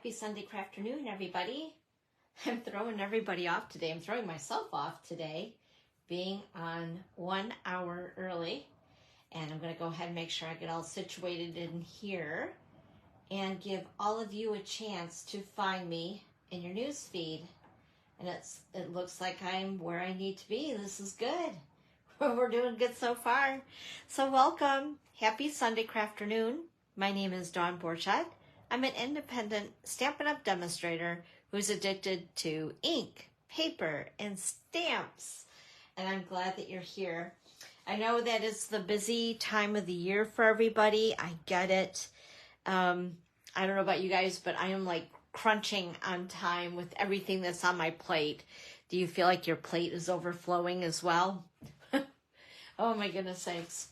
Happy Sunday afternoon, everybody. I'm throwing everybody off today. I'm throwing myself off today, being on 1 hour early. And I'm going to go ahead and make sure I get all situated in here and give all of you a chance to find me in your news feed. And it looks like I'm where I need to be. This is good. We're doing good so far. So welcome. Happy Sunday afternoon. My name is Dawn Borchardt. I'm an independent Stampin' Up! Demonstrator who's addicted to ink, paper, and stamps. And I'm glad that you're here. I know that it's the busy time of the year for everybody. I get it. I don't know about you guys, but I am like crunching on time with everything that's on my plate. Do you feel like your plate is overflowing as well? Oh my goodness sakes.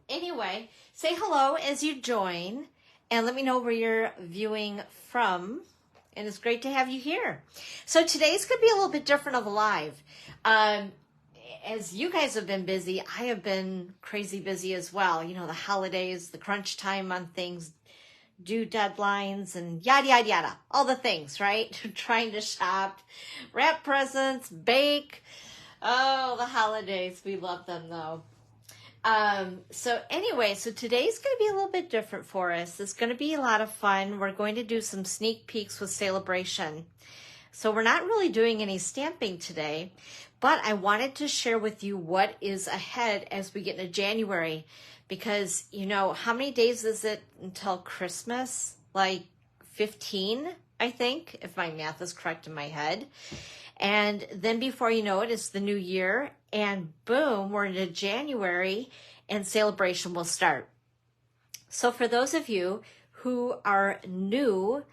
Anyway, say hello as you join. And let me know where you're viewing from. And it's great to have you here. So today's going to be a little bit different of a live. As you guys have been busy, I have been crazy busy as well. You know, the holidays, the crunch time on things, due deadlines, and yada, yada, yada. All the things, right? Trying to shop, wrap presents, bake. Oh, the holidays. We love them, though. So today's going to be a little bit different for us. It's going to be a lot of fun. We're going to do some sneak peeks with Sale A Bration. So we're not really doing any stamping today, but I wanted to share with you what is ahead as we get into January, because you know, how many days is it until Christmas? Like 15, I think, if my math is correct in my head. And then before you know it, it's the new year, and boom, we're into January, and Sale A Bration will start. So for those of you who are new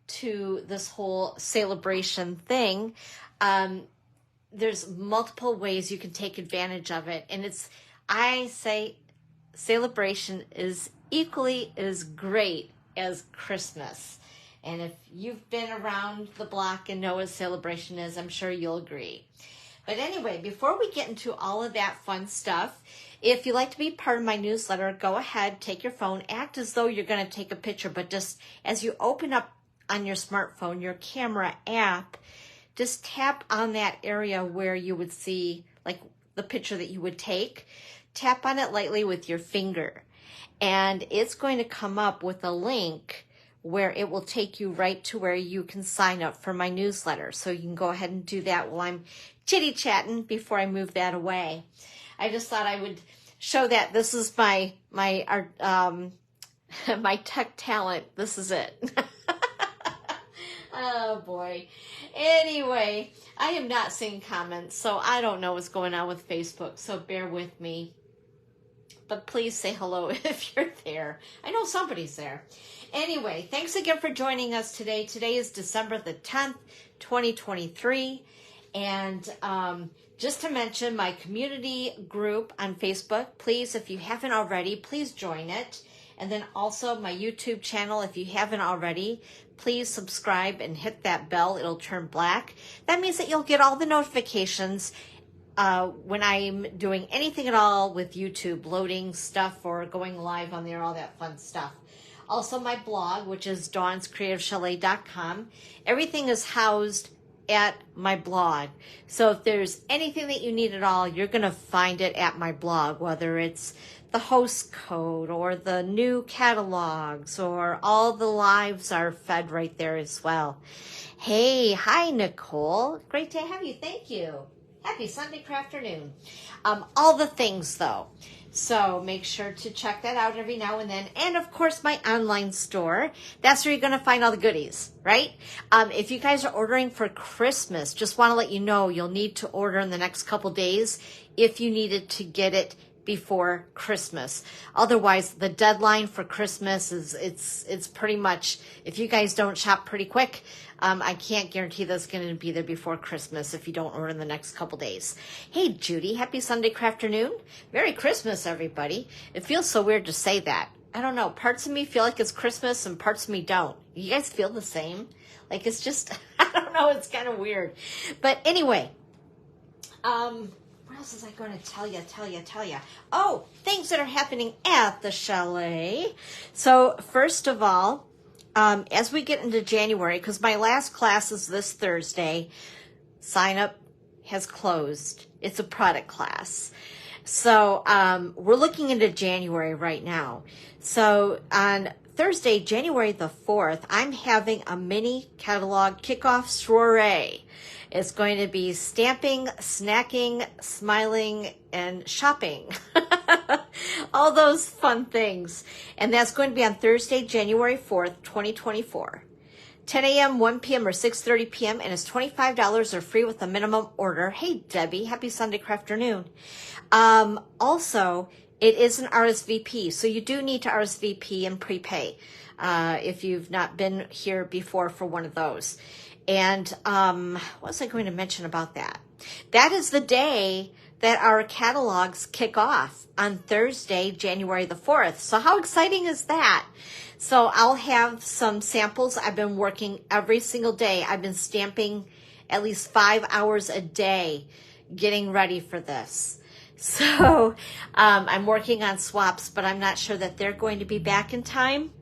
to this whole Sale A Bration thing, there's multiple ways you can take advantage of it. And I say Sale A Bration is equally as great as Christmas. And if you've been around the block and know what Sale A Bration is, I'm sure you'll agree. But anyway, before we get into all of that fun stuff, if you'd like to be part of my newsletter, go ahead, take your phone, act as though you're going to take a picture, but just as you open up on your smartphone, your camera app, just tap on that area where you would see like the picture that you would take. Tap on it lightly with your finger, and it's going to come up with a link where it will take you right to where you can sign up for my newsletter. So you can go ahead and do that while I'm chitty-chatting before I move that away. I just thought I would show that this is my tech talent. This is it. Oh boy. Anyway, I am not seeing comments, so I don't know what's going on with Facebook, so bear with me. But please say hello if you're there. I know somebody's there. Anyway, thanks again for joining us today. Today is December the 10th, 2023. And just to mention my community group on Facebook, please, if you haven't already, please join it. And then also my YouTube channel, if you haven't already, please subscribe and hit that bell. It'll turn black. That means that you'll get all the notifications when I'm doing anything at all with YouTube, loading stuff or going live on there, all that fun stuff. Also my blog, which is dawnscreativechalet.com. Everything is housed at my blog. So if there's anything that you need at all, you're going to find it at my blog, whether it's the host code or the new catalogs, or all the lives are fed right there as well. Hey, hi Nicole. Great to have you. Thank you. Happy Sunday afternoon. All the things though. So make sure to check that out every now and then. And of course, my online store. That's where you're going to find all the goodies, right? If you guys are ordering for Christmas, just want to let you know you'll need to order in the next couple days if you needed to get it before Christmas. Otherwise, the deadline for Christmas it's pretty much, if you guys don't shop pretty quick, I can't guarantee that's going to be there before Christmas if you don't order in the next couple days. Hey, Judy, happy Sunday afternoon. Merry Christmas, everybody. It feels so weird to say that. I don't know. Parts of me feel like it's Christmas and parts of me don't. You guys feel the same? Like it's just, I don't know. It's kind of weird. But anyway, what else was I going to tell you? Oh, things that are happening at the chalet. So first of all, as we get into January, because my last class is this Thursday, sign up has closed. It's a product class. So we're looking into January right now. So on Thursday, January the 4th, I'm having a mini catalog kickoff soiree. It's going to be stamping, snacking, smiling, and shopping. All those fun things. And that's going to be on Thursday, January 4th, 2024. 10 a.m., 1 p.m., or 6:30 p.m., and it's $25 or free with a minimum order. Hey, Debbie, happy Sunday afternoon. Also, it is an RSVP, so you do need to RSVP and prepay if you've not been here before for one of those. And what was I going to mention about that? That is the day that our catalogs kick off on Thursday, January the 4th. So how exciting is that? So I'll have some samples. I've been working every single day. I've been stamping at least 5 hours a day getting ready for this. So I'm working on swaps, but I'm not sure that they're going to be back in time.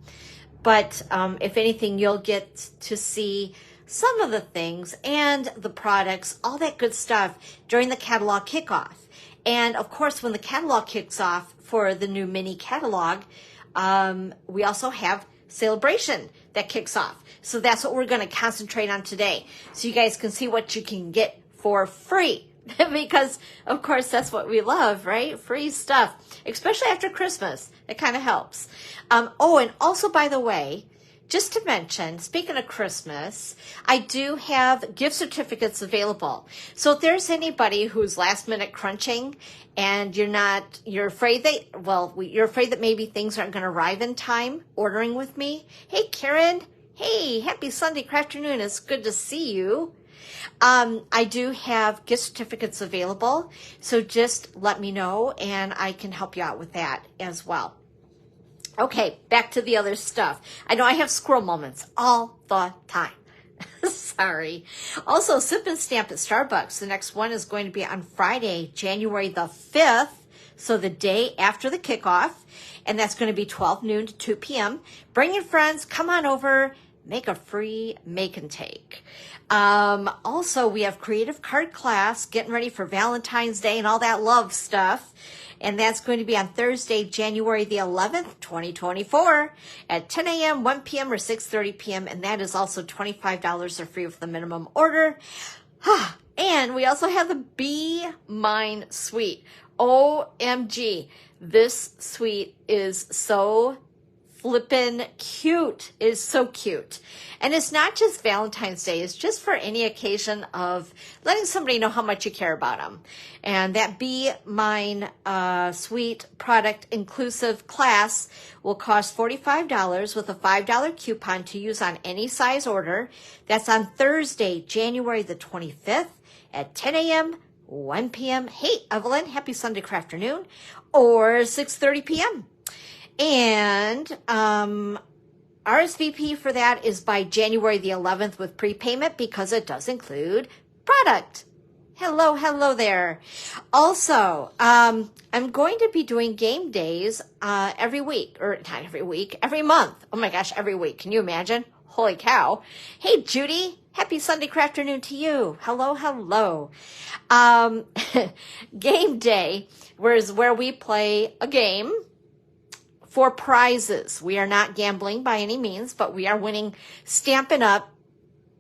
But if anything, you'll get to see some of the things and the products, all that good stuff during the catalog kickoff. And of course, when the catalog kicks off for the new mini catalog, we also have Sale A Bration that kicks off. So that's what we're going to concentrate on today. So you guys can see what you can get for free. Because, of course, that's what we love, right? Free stuff, especially after Christmas. It kind of helps. Oh, and also, by the way, just to mention, speaking of Christmas, I do have gift certificates available. So if there's anybody who's last minute crunching and you're afraid you're afraid that maybe things aren't going to arrive in time ordering with me. Hey, Karen. Hey, happy Sunday afternoon. It's good to see you. I do have gift certificates available, so just let me know and I can help you out with that as well. Okay, back to the other stuff. I know I have squirrel moments all the time. Sorry. Also, Sip and Stamp at Starbucks. The next one is going to be on Friday, January the 5th, so the day after the kickoff, and that's going to be 12 noon to 2 p.m. Bring your friends, come on over, make a free make and take. Also, we have creative card class, getting ready for Valentine's Day and all that love stuff. And that's going to be on Thursday, January the 11th, 2024 at 10 a.m., 1 p.m., or 6:30 p.m. And that is also $25 or free with the minimum order. And we also have the Be Mine suite. OMG. This suite is so flippin' cute. It is so cute. And it's not just Valentine's Day. It's just for any occasion of letting somebody know how much you care about them. And that Be Mine Suite product inclusive class will cost $45 with a $5 coupon to use on any size order. That's on Thursday, January the 25th at 10 a.m., 1 p.m. Hey, Evelyn, happy Sunday afternoon. Or 6:30 p.m. And RSVP for that is by January the 11th with prepayment because it does include product. Hello there. Also, I'm going to be doing game days every week, or not every week, every month. Oh my gosh, every week. Can you imagine? Holy cow. Hey, Judy. Happy Sunday afternoon to you. Hello. Game day, where we play a game for prizes. We are not gambling by any means, but we are winning Stampin' Up!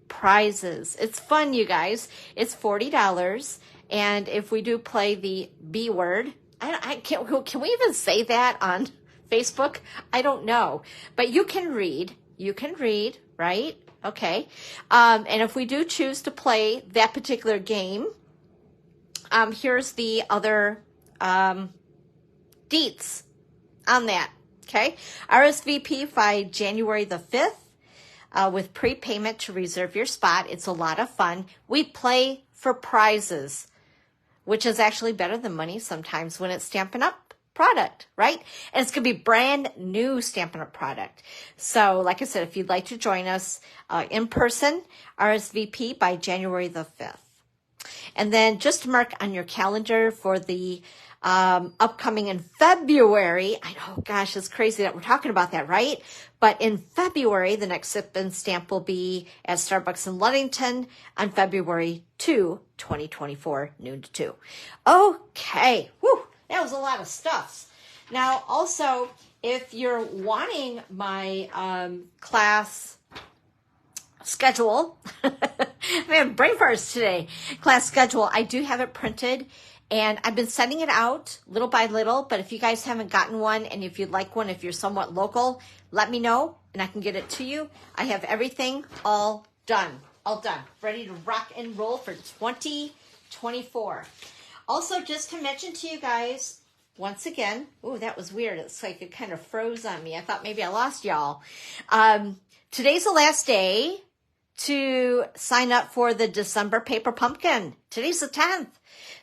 Prizes. It's fun, you guys. It's $40. And if we do play the B word, can we even say that on Facebook? I don't know. But you can read, right? Okay. And if we do choose to play that particular game, here's the other deets on that. Okay. RSVP by January the 5th with prepayment to reserve your spot. It's a lot of fun. We play for prizes, which is actually better than money sometimes when it's Stampin' Up! Product, right? And it's going to be brand new Stampin' Up! Product. So, like I said, if you'd like to join us in person, RSVP by January the 5th. And then just to mark on your calendar for the upcoming in February. I know, gosh, it's crazy that we're talking about that, right? But in February, the next Sip and Stamp will be at Starbucks in Ludington on February 2, 2024, noon to 2. Okay, whew, that was a lot of stuff. Now, also, if you're wanting my class schedule, I have brain farts today, class schedule, I do have it printed. And I've been sending it out little by little, but if you guys haven't gotten one and if you'd like one, if you're somewhat local, let me know and I can get it to you. I have everything all done, ready to rock and roll for 2024. Also, just to mention to you guys, once again, oh, that was weird. It's like it kind of froze on me. I thought maybe I lost y'all. Today's the last day to sign up for the December Paper Pumpkin. Today's the 10th.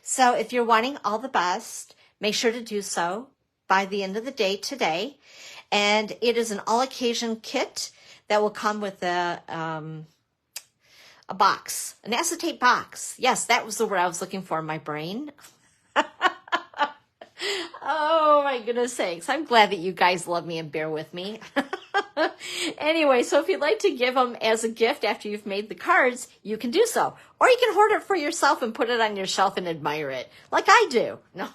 So if you're wanting all the best, make sure to do so by the end of the day today. And it is an all-occasion kit that will come with a box, an acetate box. Yes, that was the word I was looking for in my brain. Oh, my goodness sakes. I'm glad that you guys love me and bear with me. Anyway, so if you'd like to give them as a gift after you've made the cards, you can do so. Or you can hoard it for yourself and put it on your shelf and admire it, like I do. No.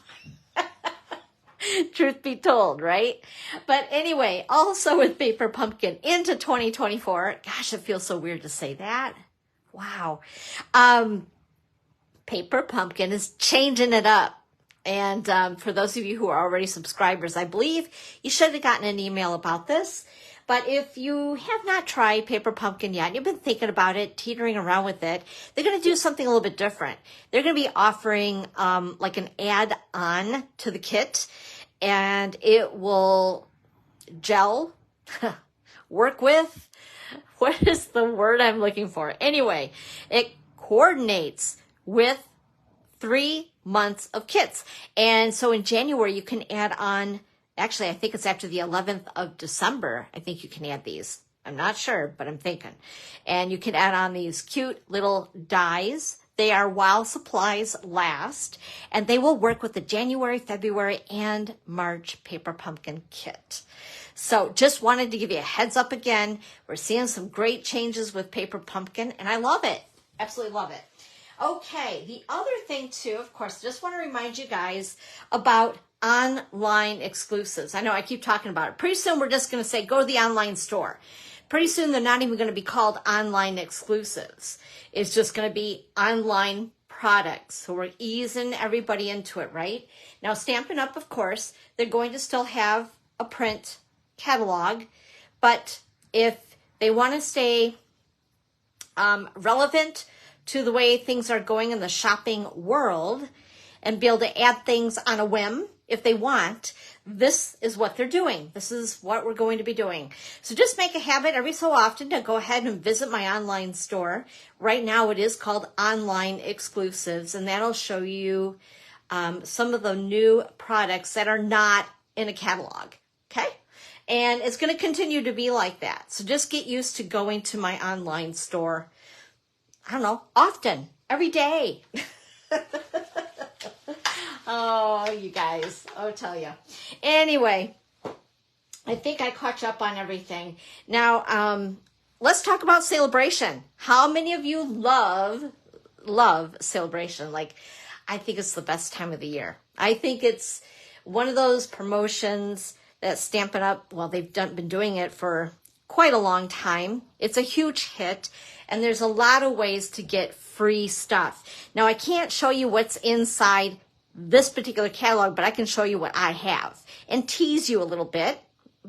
Truth be told, right? But anyway, also with Paper Pumpkin into 2024, gosh, it feels so weird to say that. Wow. Paper Pumpkin is changing it up. And for those of you who are already subscribers, I believe you should have gotten an email about this. But if you have not tried Paper Pumpkin yet, and you've been thinking about it, teetering around with it, they're going to do something a little bit different. They're going to be offering like an add-on to the kit, and it will gel, work with, what is the word I'm looking for? Anyway, it coordinates with 3 months of kits. And so in January, you can add on, actually, I think it's after the 11th of December, I think you can add these. I'm not sure, but I'm thinking. And you can add on these cute little dies. They are while supplies last, and they will work with the January, February, and March Paper Pumpkin kit. So just wanted to give you a heads up again. We're seeing some great changes with Paper Pumpkin, and I love it. Absolutely love it. Okay, the other thing too, of course, just want to remind you guys about online exclusives. I know I keep talking about it. Pretty soon we're just going to say, go to the online store. Pretty soon they're not even going to be called online exclusives. It's just going to be online products. So we're easing everybody into it, right? Now, Stampin' Up, of course, they're going to still have a print catalog, but if they want to stay relevant to the way things are going in the shopping world and be able to add things on a whim if they want, this is what they're doing. This is what we're going to be doing. So just make a habit every so often to go ahead and visit my online store. Right now it is called Online Exclusives, and that'll show you some of the new products that are not in a catalog, okay? And it's going to continue to be like that. So just get used to going to my online store, I don't know, often, every day. Oh, you guys, I'll tell you. Anyway, I think I caught you up on everything. Now, let's talk about Sale A Bration. How many of you love Sale A Bration? Like, I think it's the best time of the year. I think it's one of those promotions that Stampin' Up, well, they've been doing it for quite a long time. It's a huge hit, and there's a lot of ways to get free stuff. Now, I can't show you what's inside this particular catalog, but I can show you what I have and tease you a little bit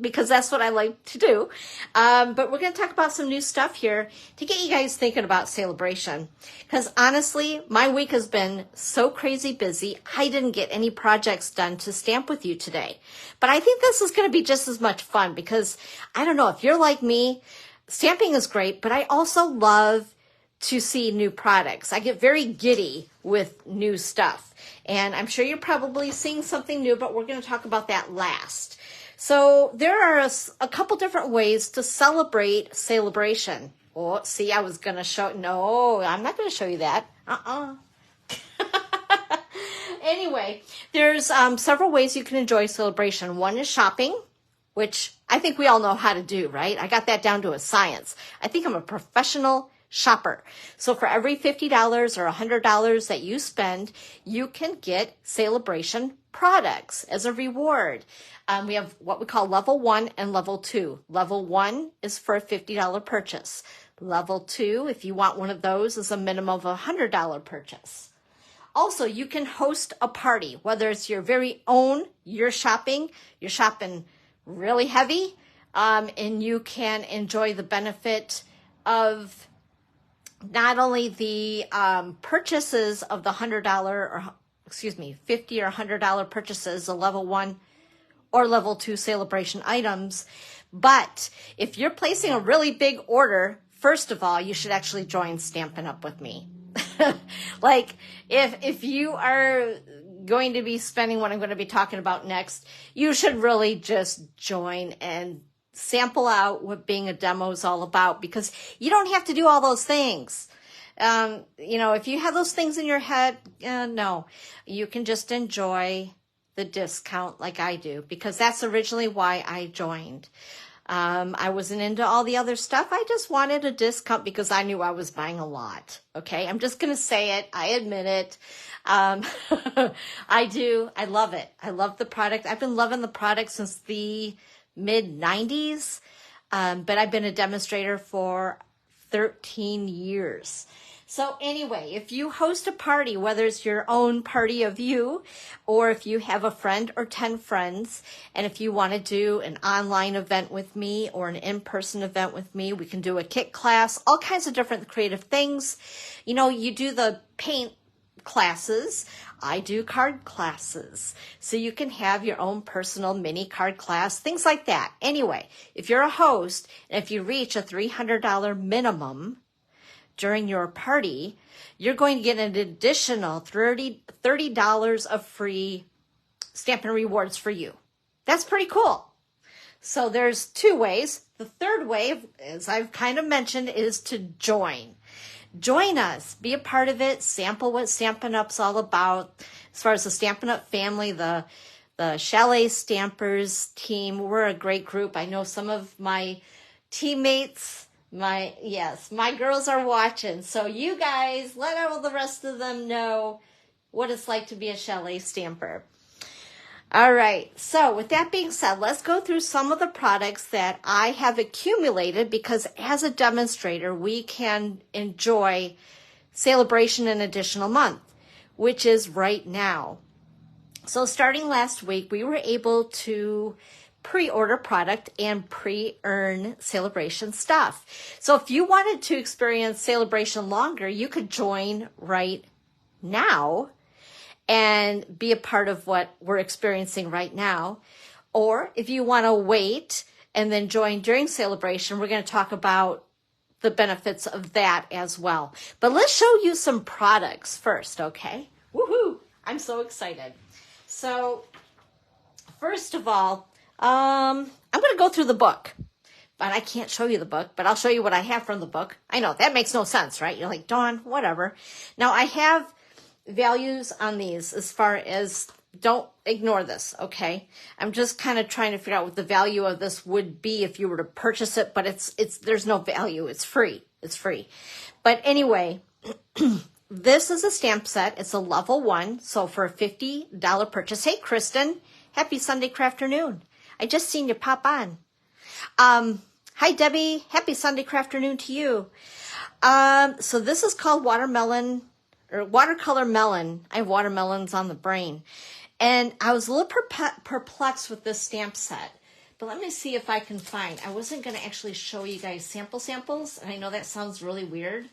because that's what I like to do. But we're going to talk about some new stuff here to get you guys thinking about Sale A Bration. Because honestly, my week has been so crazy busy, I didn't get any projects done to stamp with you today. But I think this is going to be just as much fun because, I don't know, if you're like me, stamping is great, but I also love to see new products. I get very giddy with new stuff. And I'm sure you're probably seeing something new, but we're going to talk about that last. So there are a couple different ways to celebrate Sale A Bration. Oh, see, I was going to show, no, I'm not going to show you that. anyway, there's several ways you can enjoy Sale A Bration. One is shopping, which I think we all know how to do, right? I got that down to a science. I think I'm a professional shopper. So for every $50 or $100 that you spend, you can get Sale A Bration products as a reward. We have what we call level 1 and level 2. Level 1 is for a $50 purchase. Level 2, if you want one of those, is a minimum of a $100 purchase. Also, you can host a party, whether it's your very own, you're shopping really heavy, and you can enjoy the benefit of not only the purchases of the $50 or $100 purchases, the level 1 or level 2 Sale A Bration items, but if you're placing a really big order, first of all, you should actually join Stampin' Up with me. Like if you are going to be spending what I'm going to be talking about next, you should really just join and sample out what being a demo is all about, because you don't have to do all those things. If you have those things in your head, no, you can just enjoy the discount like I do, because that's originally why I joined. I wasn't into all the other stuff. I just wanted a discount because I knew I was buying a lot. Okay. I'm just going to say it. I admit it. I do. I love it. I love the product. I've been loving the product since the mid 90s. But I've been a demonstrator for 13 years. So anyway, if you host a party, whether it's your own party of you, or if you have a friend or 10 friends, and if you want to do an online event with me or an in-person event with me, we can do a kit class, all kinds of different creative things. You do the paint classes. I do card classes. So you can have your own personal mini card class, things like that. Anyway, if you're a host, and if you reach a $300 minimum during your party, you're going to get an additional $30 of free Stampin' Rewards for you. That's pretty cool. So there's two ways. The third way, as I've kind of mentioned, is to join. Join us. Be a part of it. Sample what Stampin' Up's all about. As far as the Stampin' Up family, the Chalet Stampers team, we're a great group. I know some of my teammates, my girls are watching. So you guys, let all the rest of them know what it's like to be a Chalet Stamper. All right. So with that being said, let's go through some of the products that I have accumulated, because as a demonstrator, we can enjoy Sale A Bration an additional month, which is right now. So starting last week, we were able to pre-order product and pre-earn Sale A Bration stuff. So if you wanted to experience Sale A Bration longer, you could join right now and be a part of what we're experiencing right now. Or if you want to wait and then join during Sale A Bration, we're going to talk about the benefits of that as well. But let's show you some products first, okay? Woohoo! I'm so excited. So first of all, I'm going to go through the book, but I can't show you the book, but I'll show you what I have from the book. I know that makes no sense, right? You're like, Dawn, whatever. Now I have values on these as far as, don't ignore this, okay? I'm just kind of trying to figure out what the value of this would be if you were to purchase it, but there's no value. It's free. It's free. But anyway, this is a stamp set. It's a level 1. So for a $50 purchase. Hey, Kristen, happy Sunday afternoon. I just seen you pop on. Hi, Debbie. Happy Sunday afternoon to you. So this is called watercolor melon. I have watermelons on the brain. And I was a little perplexed with this stamp set. But let me see if I can find. I wasn't going to actually show you guys samples. And I know that sounds really weird.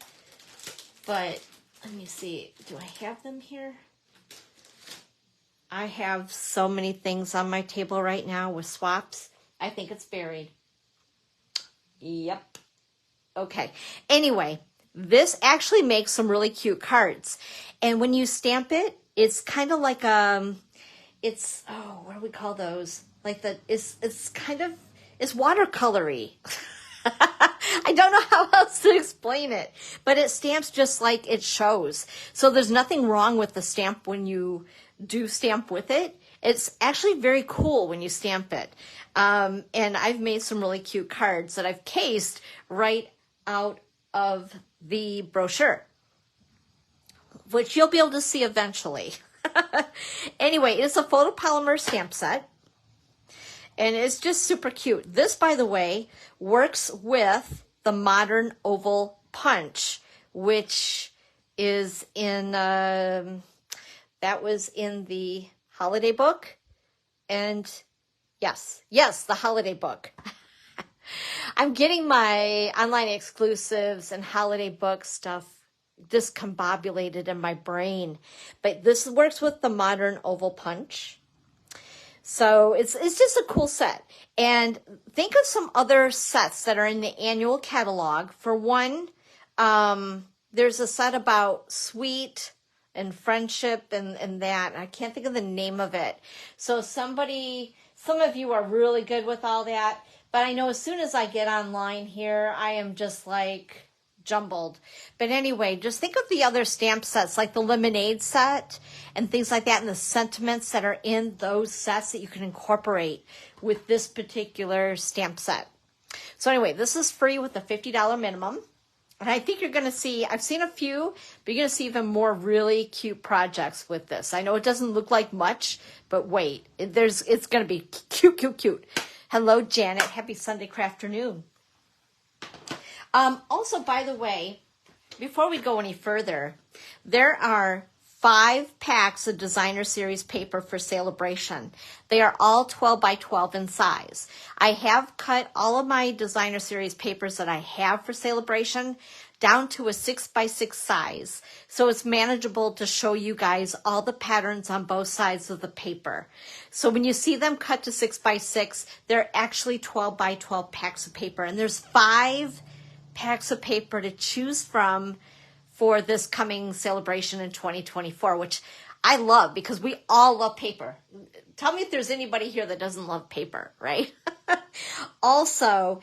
But let me see. Do I have them here? I have so many things on my table right now with swaps. I think it's buried. Yep. Okay. Anyway, this actually makes some really cute cards. And when you stamp it, it's kind of like, what do we call those? It's watercolory. I don't know how else to explain it, but it stamps just like it shows. So there's nothing wrong with the stamp when you do stamp with it. It's actually very cool when you stamp it. And I've made some really cute cards that I've cased right out of the brochure, which you'll be able to see eventually. Anyway, it's a photopolymer stamp set, and it's just super cute. This, by the way, works with the modern oval punch, which is in, that was in the holiday book. And yes, the holiday book. I'm getting my online exclusives and holiday book stuff discombobulated in my brain, but this works with the modern oval punch. So it's just a cool set. And think of some other sets that are in the annual catalog. For one, there's a set about sweet and friendship and that. I can't think of the name of it. So some of you are really good with all that. But I know as soon as I get online here, I am just like jumbled. But anyway, just think of the other stamp sets like the lemonade set and things like that, and the sentiments that are in those sets that you can incorporate with this particular stamp set. So anyway, this is free with a $50 minimum. And I think you're going to see, I've seen a few, but you're going to see even more really cute projects with this. I know it doesn't look like much, but wait, it's going to be cute. Hello, Janet. Happy Sunday afternoon. Also, by the way, before we go any further, there are 5 packs of designer series paper for Sale A Bration. They are all 12 by 12 in size. I have cut all of my designer series papers that I have for Sale A Bration down to a 6 by 6 size. So it's manageable to show you guys all the patterns on both sides of the paper. So when you see them cut to 6 by 6, they're actually 12 by 12 packs of paper. And there's 5 packs of paper to choose from for this coming celebration in 2024, which I love because we all love paper. Tell me if there's anybody here that doesn't love paper, right? Also,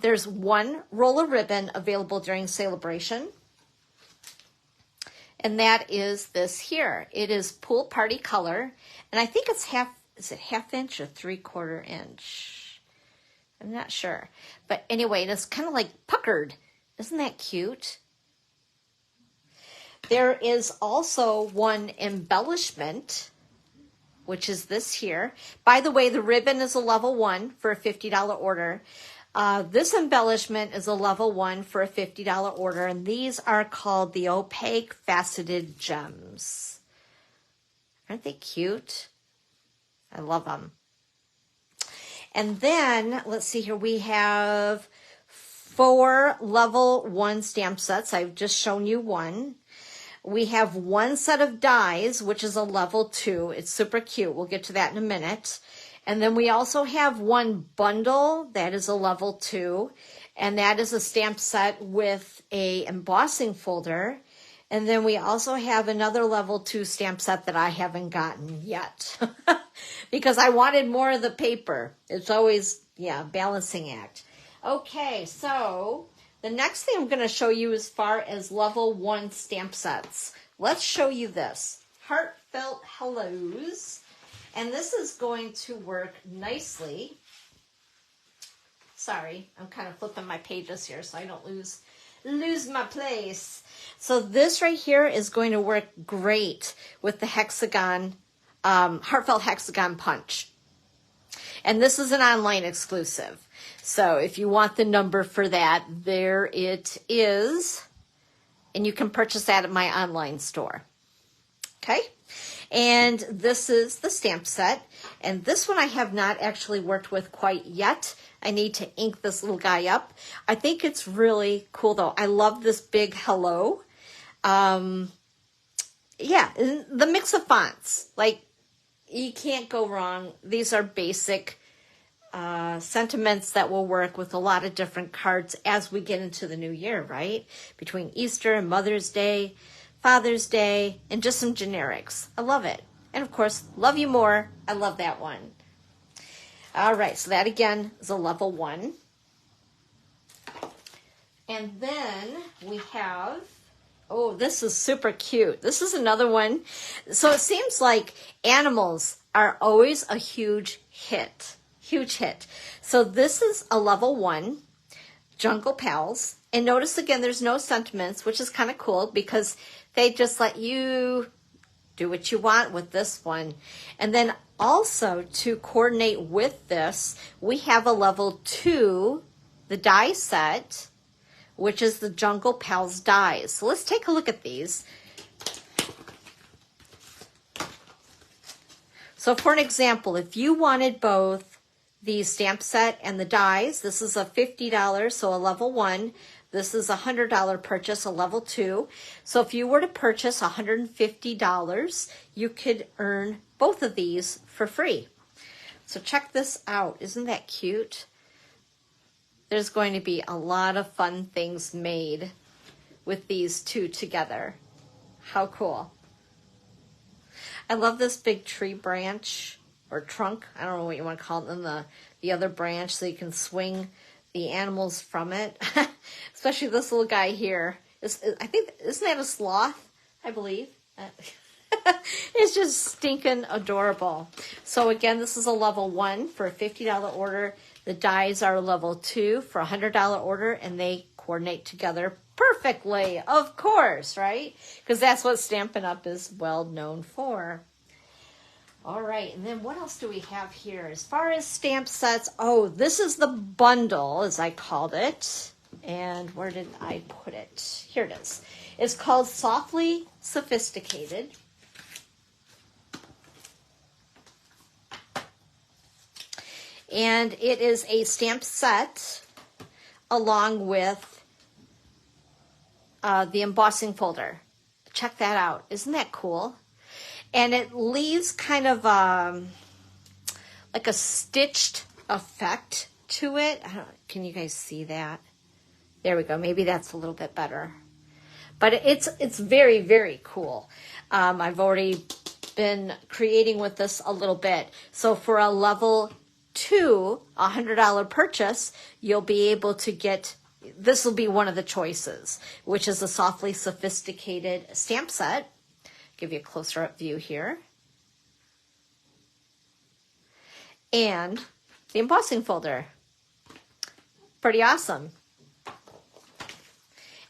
there's 1 roll of ribbon available during celebration. And that is this here. It is Pool Party Color. And I think it's is it half inch or 3/4 inch? I'm not sure. But anyway, it's kind of like puckered. Isn't that cute? There is also 1 embellishment, which is this here. By the way, the ribbon is a level 1 for a $50 order. This embellishment is a level 1 for a $50 order, and these are called the opaque faceted gems. Aren't they cute? I love them. And then, let's see here, we have 4 level 1 stamp sets. I've just shown you 1. We have 1 set of dies, which is a level 2. It's super cute. We'll get to that in a minute. And then we also have 1 bundle. That is a level 2. And that is a stamp set with a embossing folder. And then we also have another level 2 stamp set that I haven't gotten yet. Because I wanted more of the paper. It's always, balancing act. Okay, so the next thing I'm going to show you as far as level 1 stamp sets. Let's show you this. Heartfelt Hellos. And this is going to work nicely. Sorry, I'm kind of flipping my pages here so I don't lose my place. So this right here is going to work great with the hexagon, Heartfelt Hexagon Punch. And this is an online exclusive. So if you want the number for that, there it is. And you can purchase that at my online store. Okay? And this is the stamp set. And this one I have not actually worked with quite yet. I need to ink this little guy up. I think it's really cool though. I love this big hello. The mix of fonts. Like, you can't go wrong. These are basic sentiments that will work with a lot of different cards as we get into the new year, right? Between Easter and Mother's Day, Father's Day, and just some generics. I love it. And of course, Love You More. I love that one. All right, so that again is a level 1. And then we have Oh, this is super cute. This is another one. So it seems like animals are always a huge hit. Huge hit. So this is a level 1, Jungle Pals. And notice again, there's no sentiments, which is kind of cool because they just let you do what you want with this one. And then also to coordinate with this, we have a level 2, the die set, which is the Jungle Pals dies. So let's take a look at these. So for an example, if you wanted both the stamp set and the dies, this is a $50, so a level 1. This is a $100 purchase, a level 2. So if you were to purchase $150, you could earn both of these for free. So check this out. Isn't that cute? There's going to be a lot of fun things made with these two together. How cool. I love this big tree branch or trunk. I don't know what you want to call it. And the other branch so you can swing the animals from it. Especially this little guy here. I think, isn't that a sloth? I believe. It's just stinking adorable. So again, this is a level 1 for a $50 order. The dies are level 2 for a $100 order, and they coordinate together perfectly, of course, right? Because that's what Stampin' Up! Is well known for. All right, and then what else do we have here? As far as stamp sets, oh, this is the bundle, as I called it. And where did I put it? Here it is. It's called Softly Sophisticated. And it is a stamp set along with the embossing folder. Check that out. Isn't that cool? And it leaves kind of like a stitched effect to it. Can you guys see that? There we go. Maybe that's a little bit better. But it's very, very cool. I've already been creating with this a little bit. So for a level 2, a $100 purchase, you'll be able to get, this will be one of the choices, which is a Softly Sophisticated stamp set. Give you a closer up view here. And the embossing folder. Pretty awesome.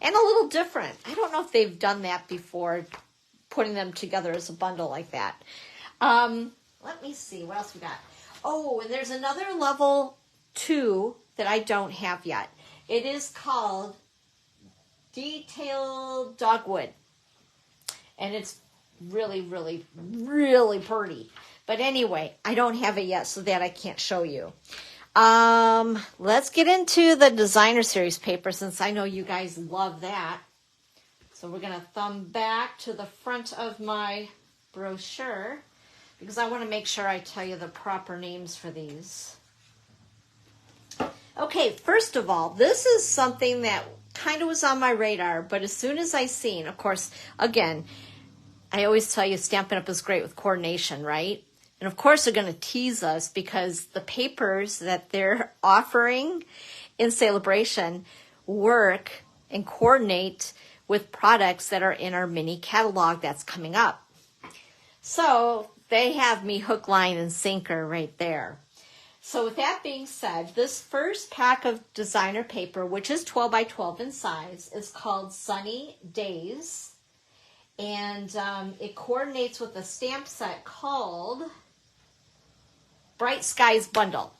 And a little different. I don't know if they've done that before, putting them together as a bundle like that. Let me see, what else we got? Oh, and there's another level 2 that I don't have yet. It is called Detailed Dogwood. And it's really, really, really pretty. But anyway, I don't have it yet, so that I can't show you. Let's get into the designer series paper, since I know you guys love that. So we're going to thumb back to the front of my brochure, because I want to make sure I tell you the proper names for these. Okay, first of all, this is something that kind of was on my radar, but as soon as I seen, of course, again, I always tell you Stampin' Up! Is great with coordination, right? And of course they're going to tease us because the papers that they're offering in Sale A Bration work and coordinate with products that are in our mini catalog that's coming up. So they have me hook, line, and sinker right there. So with that being said, this first pack of designer paper, which is 12 by 12 in size, is called Sunny Days. And it coordinates with a stamp set called Bright Skies Bundle.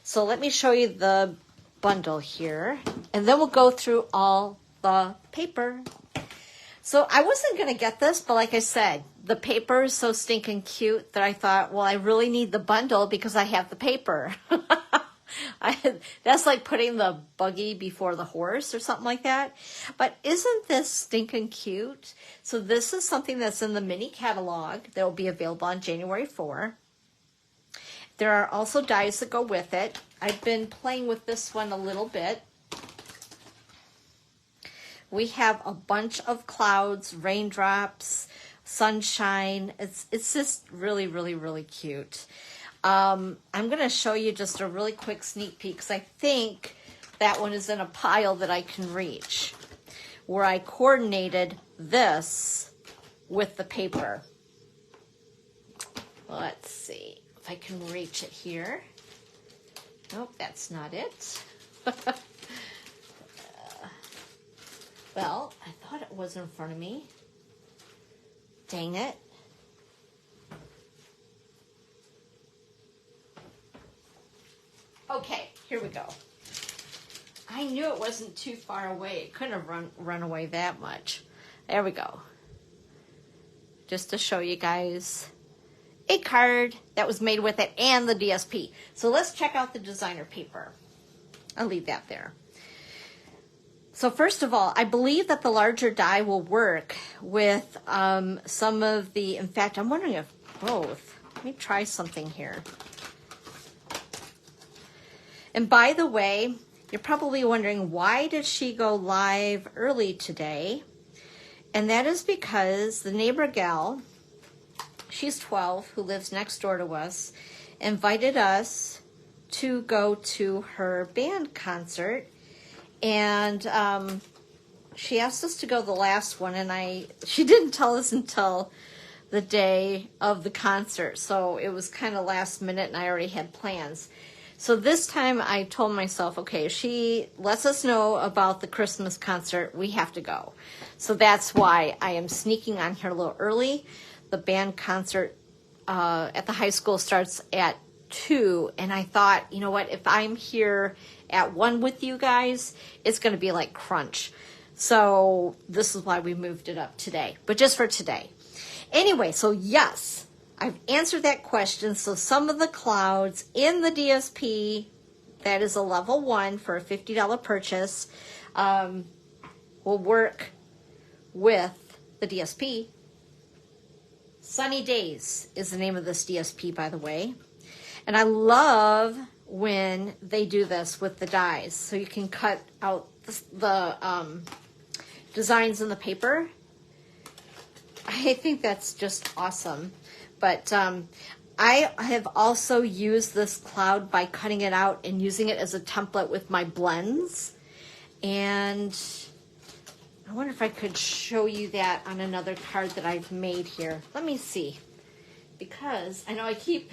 So let me show you the bundle here, and then we'll go through all the paper. So I wasn't going to get this, but like I said, the paper is so stinking cute that I thought, well, I really need the bundle because I have the paper. That's like putting the buggy before the horse or something like that. But isn't this stinking cute? So this is something that's in the mini catalog that will be available on January 4. There are also dies that go with it. I've been playing with this one a little bit. We have a bunch of clouds, raindrops, sunshine. It's just really, really, really cute. I'm going to show you just a really quick sneak peek because I think that one is in a pile that I can reach. where I coordinated this with the paper. Let's see if I can reach it here. Nope, that's not it. Well, I thought it was in front of me. Dang it. Okay, here we go. I knew it wasn't too far away. It couldn't have run away that much. There we go. Just to show you guys a card that was made with it and the DSP. So let's check out the designer paper. I'll leave that there. So first of all, I believe that the larger die will work with some of the, in fact, I'm wondering if both. Let me try something here. And by the way, you're probably wondering, why did she go live early today? And that is because the neighbor gal, she's 12, who lives next door to us, invited us to go to her band concert. And she asked us to go the last one, and she didn't tell us until the day of the concert. So it was kind of last minute, and I already had plans. So this time I told myself, okay, if she lets us know about the Christmas concert, we have to go. So that's why I am sneaking on here a little early. The band concert at the high school starts at 2, and I thought, you know what, if I'm here at 1 with you guys, it's going to be like crunch. So this is why we moved it up today, but just for today. Anyway, so yes, I've answered that question. So some of the clouds in the DSP, that is a level 1 for a $50 purchase, will work with the DSP. Sunny Days is the name of this DSP, by the way. And I love when they do this with the dies. So you can cut out the designs in the paper. I think that's just awesome. But I have also used this cloud by cutting it out and using it as a template with my blends. And I wonder if I could show you that on another card that I've made here. Let me see. Because I know I keep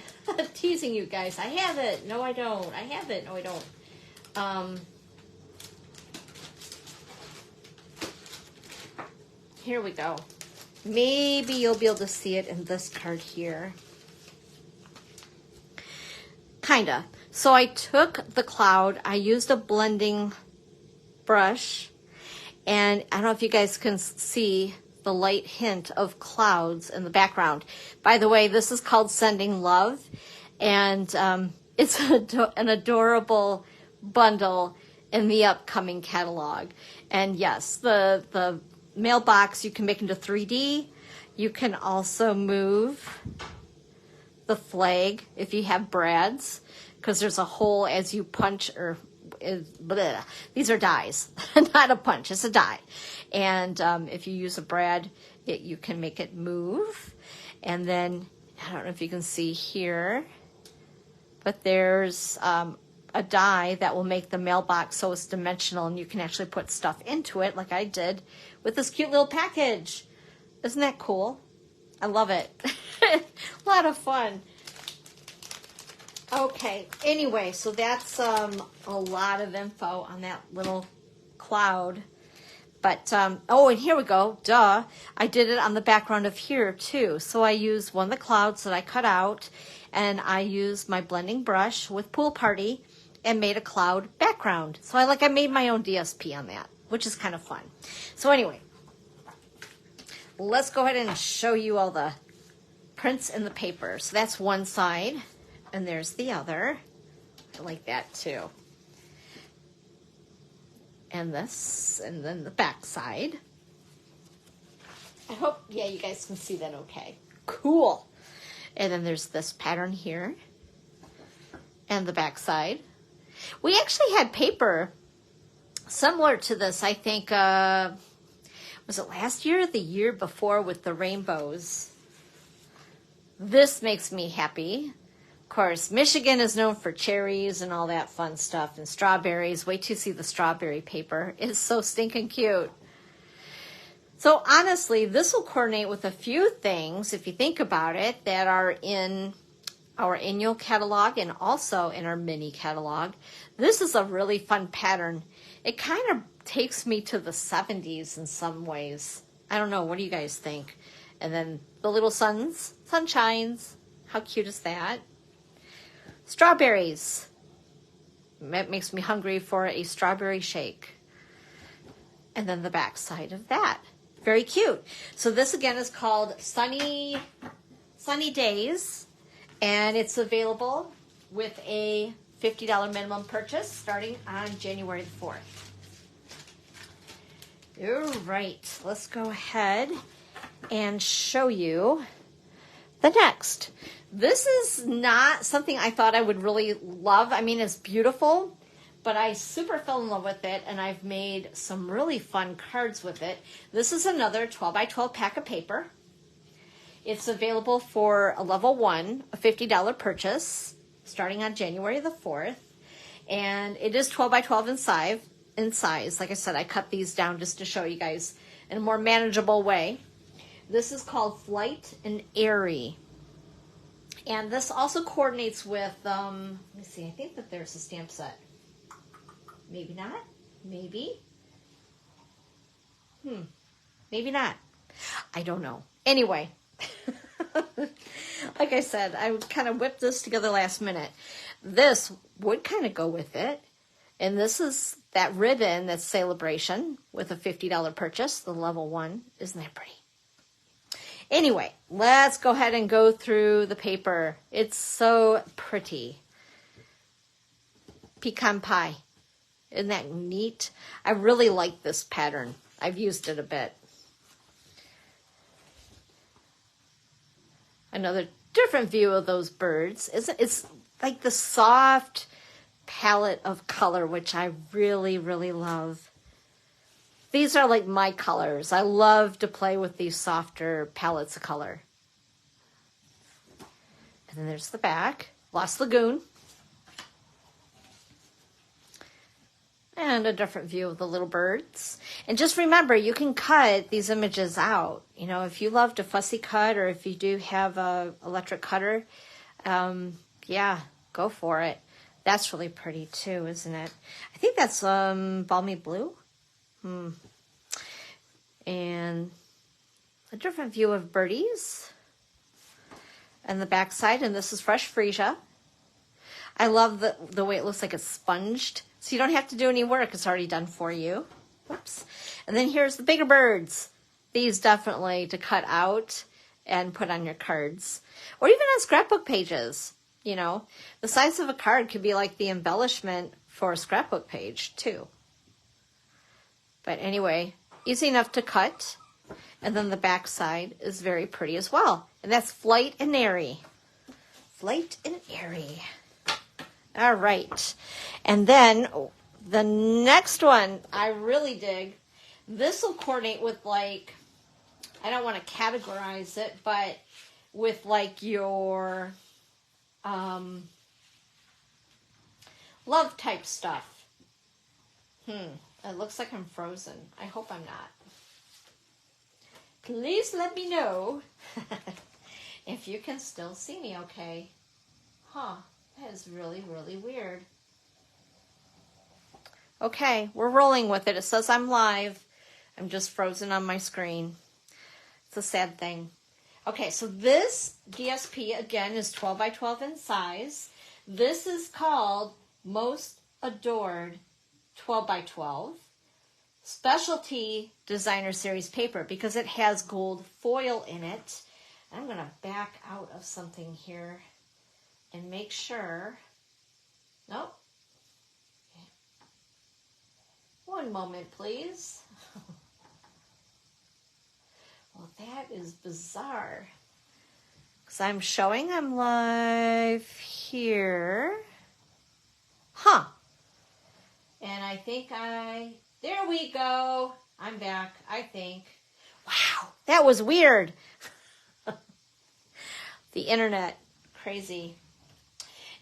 teasing you guys. I have it. No, I don't. I have it. No, I don't. Here we go. Maybe you'll be able to see it in this card here. Kinda. So I took the cloud. I used a blending brush. And I don't know if you guys can see the light hint of clouds in the background. By the way, this is called Sending Love, and it's an adorable bundle in the upcoming catalog. And yes, the mailbox you can make into 3D. You can also move the flag if you have brads, because there's a hole as you punch, or bleh. These are dies, not a punch, it's a die. And if you use a brad, you can make it move. And then, I don't know if you can see here, but there's a die that will make the mailbox so it's dimensional, and you can actually put stuff into it like I did with this cute little package. Isn't that cool? I love it. A lot of fun. Okay, anyway, so that's a lot of info on that little cloud. But, oh, and here we go. Duh. I did it on the background of here, too. So I used one of the clouds that I cut out, and I used my blending brush with Pool Party and made a cloud background. So I made my own DSP on that, which is kind of fun. So anyway, let's go ahead and show you all the prints in the paper. So that's one side, and there's the other. I like that, too. And this, and then the back side. I hope, yeah, you guys can see that okay. Cool. And then there's this pattern here. And the back side. We actually had paper similar to this, I think, was it last year or the year before, with the rainbows. This makes me happy. Of course, Michigan is known for cherries and all that fun stuff, and strawberries. Wait till you see the strawberry paper. It's so stinking cute. So honestly, this will coordinate with a few things, if you think about it, that are in our annual catalog and also in our mini catalog. This is a really fun pattern. It kind of takes me to the 70s in some ways. I don't know, what do you guys think? And then the little sunshines. How cute is that? Strawberries. That makes me hungry for a strawberry shake. And then the back side of that. Very cute. So this again is called Sunny Days. And it's available with a $50 minimum purchase starting on January the 4th. All right, let's go ahead and show you the next. This is not something I thought I would really love. I mean, it's beautiful, but I super fell in love with it, and I've made some really fun cards with it. This is another 12 by 12 pack of paper. It's available for a level 1, a $50 purchase, starting on January the 4th. And it is 12 by 12 in size. Like I said, I cut these down just to show you guys in a more manageable way. This is called Flight and Airy. And this also coordinates with, let me see, I think that there's a stamp set. Maybe not. Maybe. Maybe not. I don't know. Anyway. Like I said, I kind of whipped this together last minute. This would kind of go with it. And this is that ribbon that's Sale A Bration with a $50 purchase, the level 1. Isn't that pretty? Anyway, let's go ahead and go through the paper. It's so pretty. Pecan pie. Isn't that neat? I really like this pattern. I've used it a bit. Another different view of those birds. It's like the soft palette of color, which I really, really love. These are like my colors. I love to play with these softer palettes of color. And then there's the back. Lost Lagoon. And a different view of the little birds. And just remember, you can cut these images out. You know, if you love to fussy cut, or if you do have a electric cutter, yeah, go for it. That's really pretty too, isn't it? I think that's Balmy Blue. And a different view of birdies. And the back side, and this is fresh freesia. I love the way it looks like it's sponged. So you don't have to do any work. It's already done for you. Whoops. And then here's the bigger birds. These definitely to cut out and put on your cards. Or even on scrapbook pages. You know, the size of a card could be like the embellishment for a scrapbook page too. But anyway, easy enough to cut. And then the back side is very pretty as well. And that's Flight and Airy. Flight and Airy. All right. And then the next one I really dig. This will coordinate with, like, I don't want to categorize it, but with like your love type stuff. It looks like I'm frozen. I hope I'm not. Please let me know if you can still see me okay. That is really, really weird. Okay, we're rolling with it. It says I'm live. I'm just frozen on my screen. It's a sad thing. Okay, so this DSP, again, is 12 by 12 in size. This is called Most Adored 12 by 12 Specialty Designer Series paper because it has gold foil in it. I'm going to back out of something here and make sure. Nope. One moment, please. Well, that is bizarre. Because I'm showing I'm live here. And I think there we go. I'm back, I think. Wow, that was weird. The internet, crazy.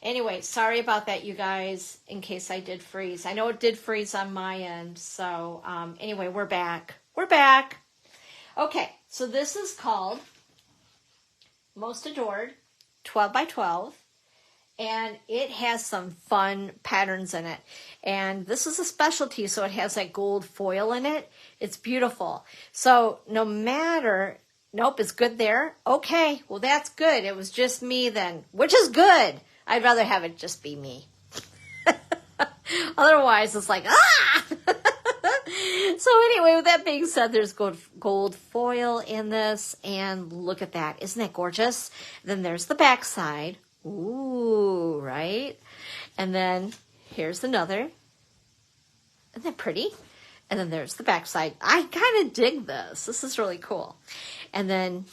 Anyway, sorry about that, you guys, in case I did freeze. I know it did freeze on my end. So anyway, we're back. We're back. Okay, so this is called Most Adored 12 by 12. And it has some fun patterns in it. And this is a specialty, so it has that gold foil in it. It's beautiful. So no matter, nope, it's good there. Okay, well, that's good. It was just me then, which is good. I'd rather have it just be me. Otherwise, it's like, ah! So anyway, with that being said, there's gold foil in this. And look at that. Isn't that gorgeous? Then there's the back side. Ooh, right? And then here's another. Isn't that pretty? And then there's the backside. I kind of dig this. This is really cool. And then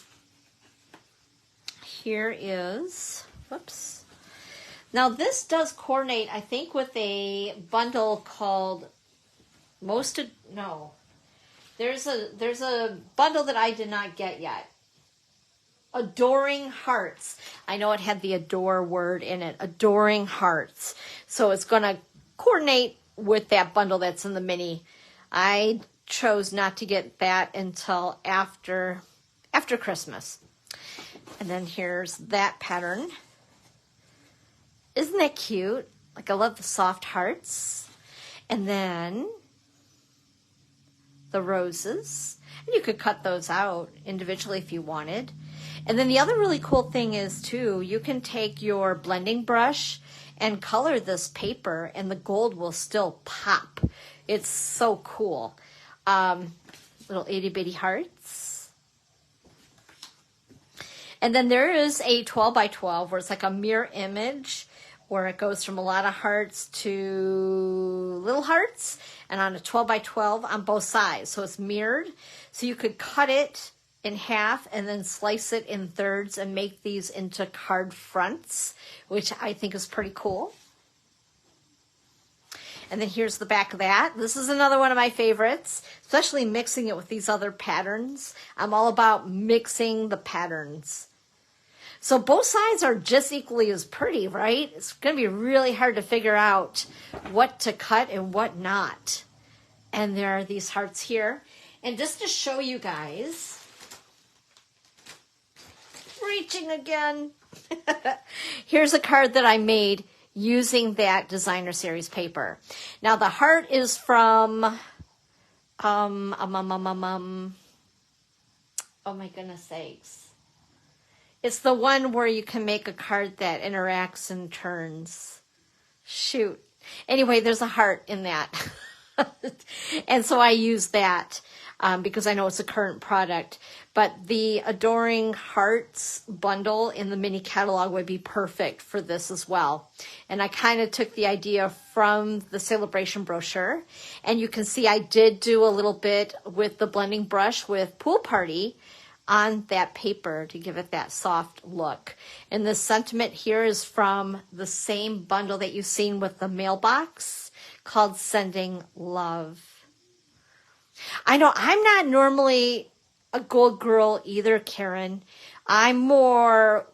here is, whoops. Now this does coordinate, I think, with a bundle called There's a bundle that I did not get yet. Adoring Hearts. I know it had the adore word in it. Adoring Hearts. So it's going to coordinate with that bundle that's in the mini. I chose not to get that until after Christmas. And then here's that pattern. Isn't that cute? Like, I love the soft hearts. And then the roses. And you could cut those out individually if you wanted. And then the other really cool thing is, too, you can take your blending brush and color this paper, and the gold will still pop. It's so cool. Little itty-bitty hearts. And then there is a 12 by 12 where it's like a mirror image where it goes from a lot of hearts to little hearts, and on a 12 by 12 on both sides. So it's mirrored. So you could cut it in half and then slice it in thirds and make these into card fronts, which I think is pretty cool. And then here's the back of that. This is another one of my favorites, especially mixing it with these other patterns. I'm all about mixing the patterns. So both sides are just equally as pretty, right? It's going to be really hard to figure out what to cut and what not. And there are these hearts here. And just to show you guys, reaching again. Here's a card that I made using that designer series paper. Now the heart is from, oh my goodness sakes. It's the one where you can make a card that interacts and turns. Shoot. Anyway, there's a heart in that. And so I use that because I know it's a current product. But the Adoring Hearts bundle in the mini catalog would be perfect for this as well. And I kind of took the idea from the Sale A Bration brochure. And you can see I did do a little bit with the blending brush with Pool Party on that paper to give it that soft look. And the sentiment here is from the same bundle that you've seen with the mailbox called Sending Love. I know I'm not normally a gold girl either, Karen. I'm more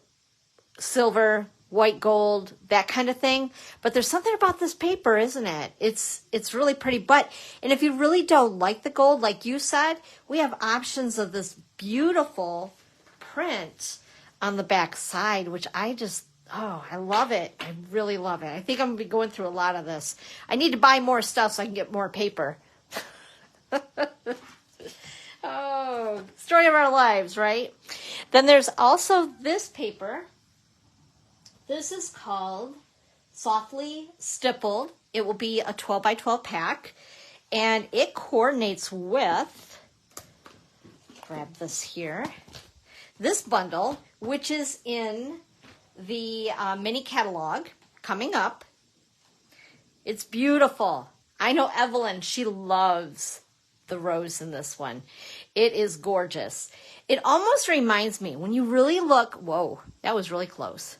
silver, white gold, that kind of thing. But there's something about this paper, isn't it? It's really pretty. And if you really don't like the gold, like you said, we have options of this beautiful print on the back side, which I love it. I really love it. I think I'm going to be going through a lot of this. I need to buy more stuff so I can get more paper. Oh, story of our lives, right? Then there's also this paper. This is called Softly Stippled. It will be a 12 by 12 pack, and it coordinates with, grab this here, this bundle, which is in the mini catalog coming up. It's beautiful. I know Evelyn, she loves the rose in this one. It is gorgeous. It almost reminds me, when you really look, whoa, that was really close.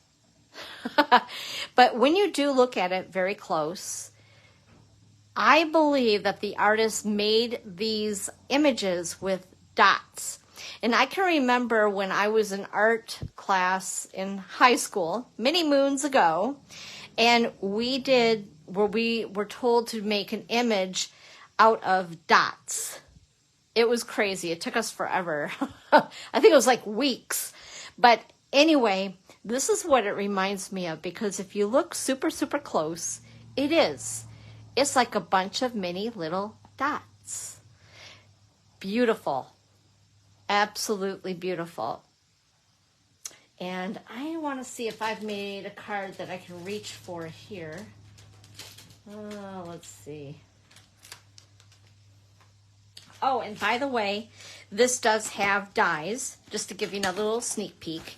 But when you do look at it very close, I believe that the artist made these images with dots. And I can remember when I was in art class in high school, many moons ago, and we were told to make an image out of dots. It was crazy. It took us forever. I think it was like weeks. But anyway, this is what it reminds me of, because if you look super, super close, it is. It's like a bunch of mini little dots. Beautiful. Absolutely beautiful. And I want to see if I've made a card that I can reach for here. Let's see. Oh, and by the way, this does have dies, just to give you another little sneak peek.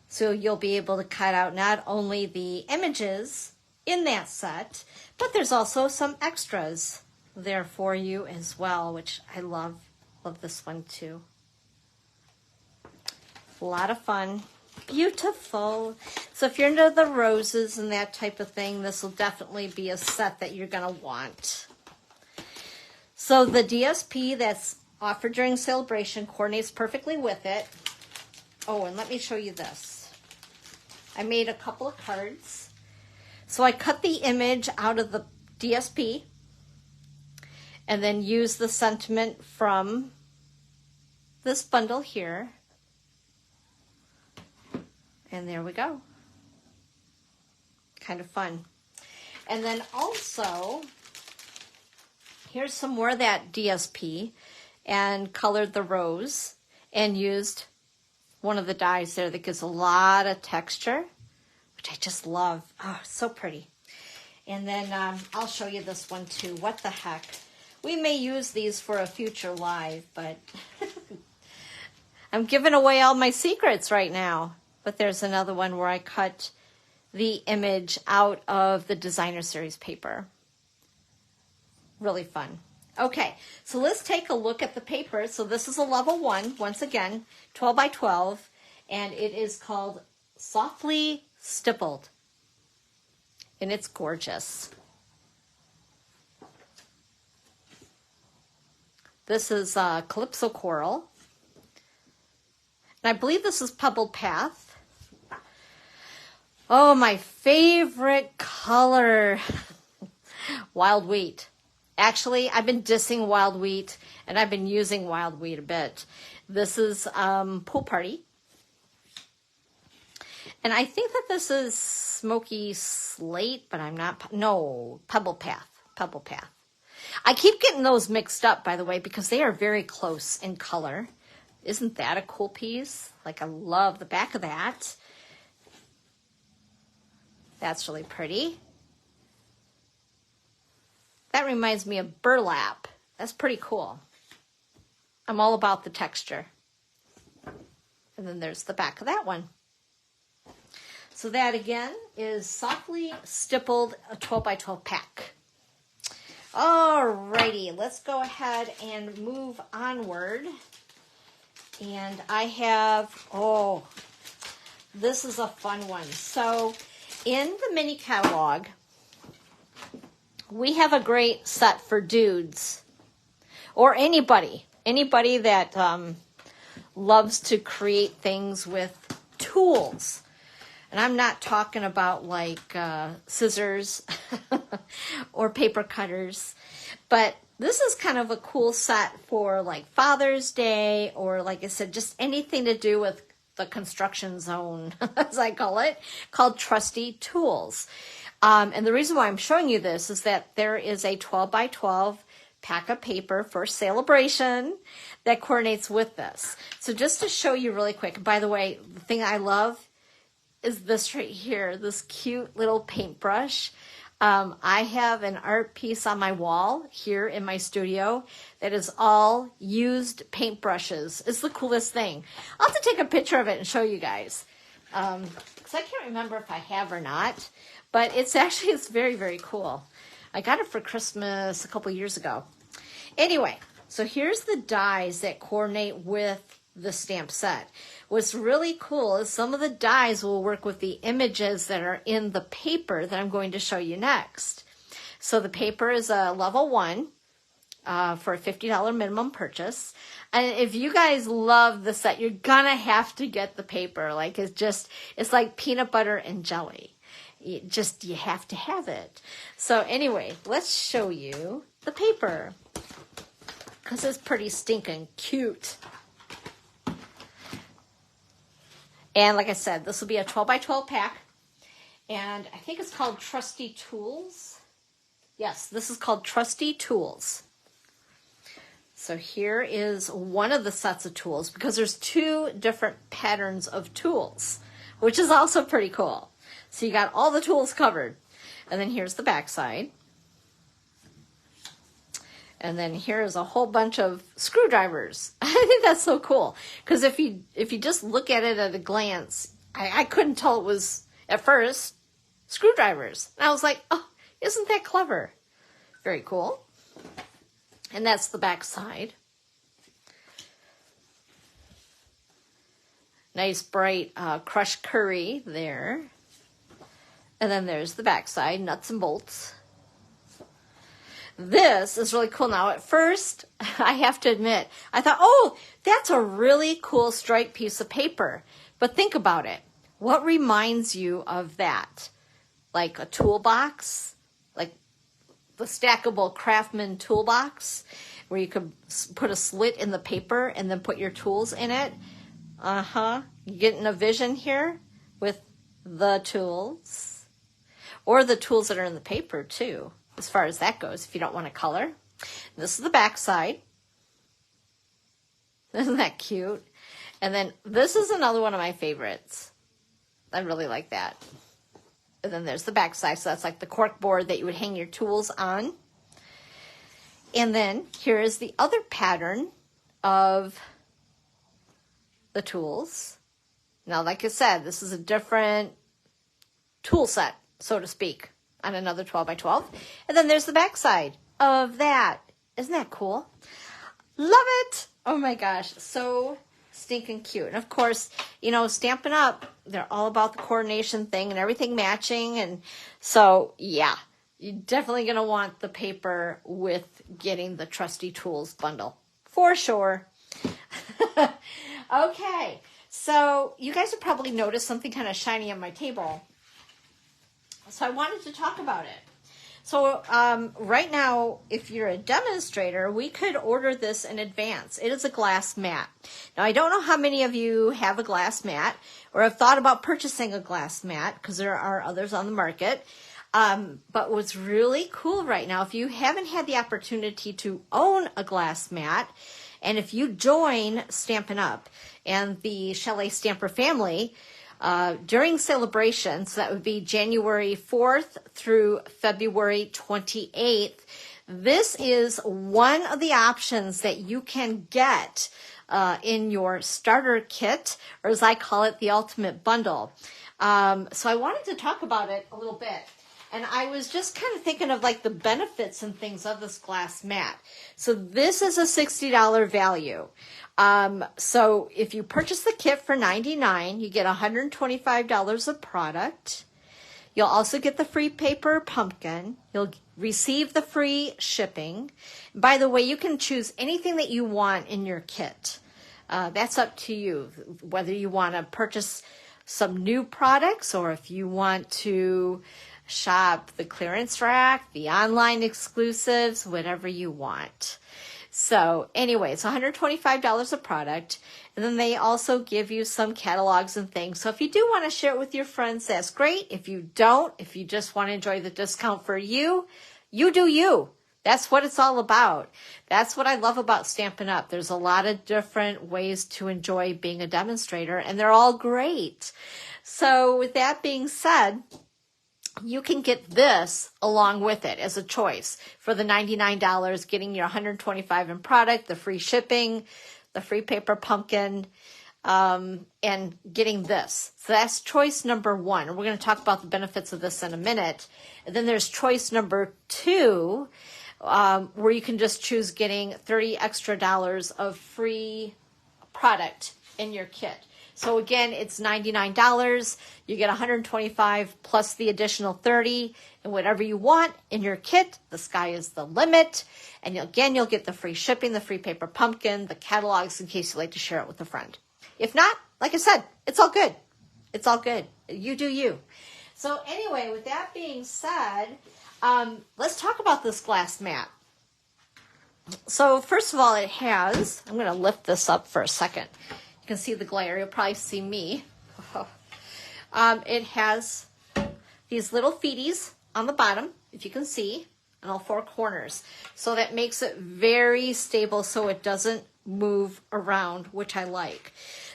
So you'll be able to cut out not only the images in that set, but there's also some extras there for you as well, which I love. Love this one too. A lot of fun. Beautiful. So if you're into the roses and that type of thing, this will definitely be a set that you're going to want. So the DSP that's offered during celebration coordinates perfectly with it. Oh, and let me show you this. I made a couple of cards. So I cut the image out of the DSP and then used the sentiment from this bundle here. And there we go. Kind of fun. And then also, here's some more of that DSP, and colored the rose and used one of the dies there that gives a lot of texture, which I just love. Oh, so pretty. And then I'll show you this one too. What the heck? We may use these for a future live, but I'm giving away all my secrets right now. But there's another one where I cut the image out of the designer series paper. Really fun. Okay, so let's take a look at the paper. So this is a level 1, once again, 12 by 12, and it is called Softly Stippled. And it's gorgeous. This is Calypso Coral. And I believe this is Pebbled Path. Oh, my favorite color, Wild Wheat. Actually, I've been dissing Wild Wheat, and I've been using Wild Wheat a bit. This is Pool Party. And I think that this is Smoky Slate, but I'm not, no, Pebble Path, Pebble Path. I keep getting those mixed up, by the way, because they are very close in color. Isn't that a cool piece? Like, I love the back of that. That's really pretty. That reminds me of burlap. That's pretty cool. I'm all about the texture. And then there's the back of that one. So that again is Softly Stippled, a 12 by 12 pack. Alrighty, let's go ahead and move onward. And I have, oh, this is a fun one. So in the mini catalog, we have a great set for dudes or anybody that loves to create things with tools. And I'm not talking about like scissors or paper cutters, but this is kind of a cool set for like Father's Day, or like I said, just anything to do with the construction zone, as I call it, called Trusty Tools. And the reason why I'm showing you this is that there is a 12 by 12 pack of paper for Sale A Bration that coordinates with this. So just to show you really quick, by the way, the thing I love is this right here, this cute little paintbrush. I have an art piece on my wall here in my studio that is all used paintbrushes. It's the coolest thing. I'll have to take a picture of it and show you guys. Because I can't remember if I have or not. But it's very, very cool. I got it for Christmas a couple years ago. Anyway, so here's the dies that coordinate with the stamp set. What's really cool is some of the dies will work with the images that are in the paper that I'm going to show you next. So the paper is a level 1 for a $50 minimum purchase. And if you guys love the set, you're gonna have to get the paper. Like it's like peanut butter and jelly. You have to have it. So anyway, let's show you the paper. because it's pretty stinking cute. And like I said, this will be a 12 by 12 pack. And I think it's called Trusty Tools. Yes, this is called Trusty Tools. So here is one of the sets of tools, because there's 2 different patterns of tools, which is also pretty cool. So you got all the tools covered. And then here's the back side. And then here's a whole bunch of screwdrivers. I think that's so cool, because if you just look at it at a glance, I couldn't tell it was, at first, screwdrivers. And I was like, oh, isn't that clever? Very cool. And that's the back side. Nice bright crushed curry there. And then there's the back side, nuts and bolts. This is really cool. Now, at first, I have to admit, I thought, oh, that's a really cool striped piece of paper. But think about it. What reminds you of that? Like a toolbox? Like the stackable Craftsman toolbox, where you could put a slit in the paper and then put your tools in it? You getting a vision here with the tools? Or the tools that are in the paper, too, as far as that goes, if you don't want to color. This is the back side. Isn't that cute? And then this is another one of my favorites. I really like that. And then there's the back side. So that's like the cork board that you would hang your tools on. And then here is the other pattern of the tools. Now, like I said, this is a different tool set, so to speak, on another 12 by 12. And then there's the back side of that. Isn't that cool? Love it. Oh my gosh. So stinking cute. And of course, you know, Stampin' Up, they're all about the coordination thing and everything matching. And so, yeah, you're definitely going to want the paper with getting the Trusty Tools bundle. For sure. Okay. So you guys have probably noticed something kind of shiny on my table. So I wanted to talk about it. So right now, if you're a demonstrator, we could order this in advance. It is a glass mat. Now, I don't know how many of you have a glass mat or have thought about purchasing a glass mat, because there are others on the market. But what's really cool right now, if you haven't had the opportunity to own a glass mat, and if you join Stampin' Up! And the Sale A Stamper family, during celebrations, that would be January 4th through February 28th, this is one of the options that you can get in your starter kit, or as I call it, the ultimate bundle. So I wanted to talk about it a little bit. And I was just kind of thinking of like the benefits and things of this glass mat. So this is a $60 value. So if you purchase the kit for $99, you get $125 of product. You'll also get the free paper pumpkin. You'll receive the free shipping. By the way, you can choose anything that you want in your kit. That's up to you, whether you want to purchase some new products or if you want to shop the clearance rack, the online exclusives, whatever you want. So anyway, it's $125 a product. And then they also give you some catalogs and things. So if you do want to share it with your friends, that's great. If you don't, if you just want to enjoy the discount for you, you do you. That's what it's all about. That's what I love about Stampin' Up. There's a lot of different ways to enjoy being a demonstrator, and they're all great. So with that being said, you can get this along with it as a choice for the $99, getting your $125 in product, the free shipping, the free paper pumpkin, and getting this. So that's choice number one. And we're going to talk about the benefits of this in a minute. And then there's choice number two, where you can just choose getting $30 extra of free product in your kit. So again, it's $99. You get $125 plus the additional $30 and whatever you want in your kit. The sky is the limit. And you'll get the free shipping, the free paper pumpkin, the catalogs in case you'd like to share it with a friend. If not, like I said, it's all good. It's all good. You do you. So anyway, with that being said, let's talk about this glass mat. So first of all, it has, I'm going to lift this up for a second. You can see the glare. You'll probably see me. It has these little feeties on the bottom, if you can see, on all four corners. So that makes it very stable so it doesn't move around, which I like.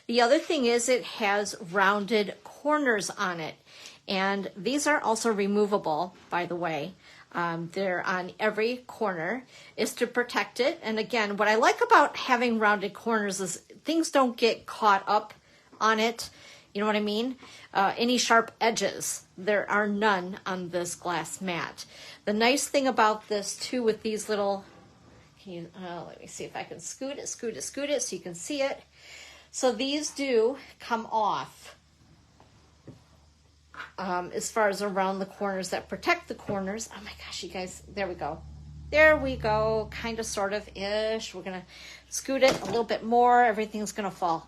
The other thing is it has rounded corners on it. And these are also removable, by the way. They're on every corner, is to protect it. And again, what I like about having rounded corners is things don't get caught up on it. You know what I mean? Any sharp edges, there are none on this glass mat. The nice thing about this too with these little, let me see if I can scoot it so you can see it. So these do come off. As far as around the corners that protect the corners. Oh my gosh, you guys, there we go. There we go, kind of, sort of, ish. We're gonna scoot it a little bit more. Everything's gonna fall.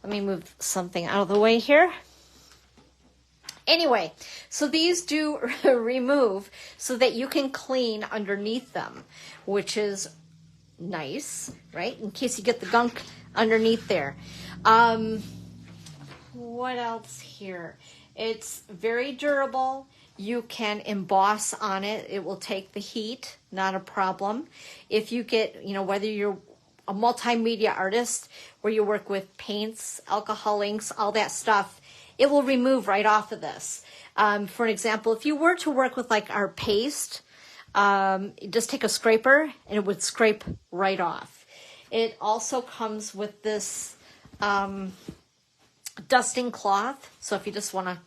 Let me move something out of the way here. Anyway, so these do remove so that you can clean underneath them, which is nice, right? In case you get the gunk underneath there. What else here? It's very durable. You can emboss on it. It will take the heat, not a problem. If you get, whether you're a multimedia artist where you work with paints, alcohol inks, all that stuff, it will remove right off of this. For an example, if you were to work with like our paste, just take a scraper and it would scrape right off. It also comes with this dusting cloth. So if you just want to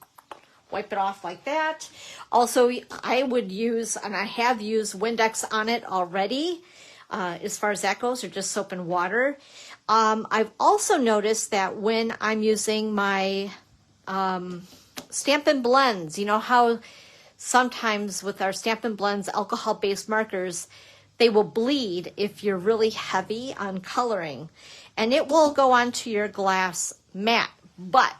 wipe it off like that. Also, I would use, and I have used Windex on it already. As far as that goes, or just soap and water. I've also noticed that when I'm using my Stampin' blends, you know how sometimes with our Stampin' blends, alcohol-based markers, they will bleed if you're really heavy on coloring. And it will go onto your glass mat. But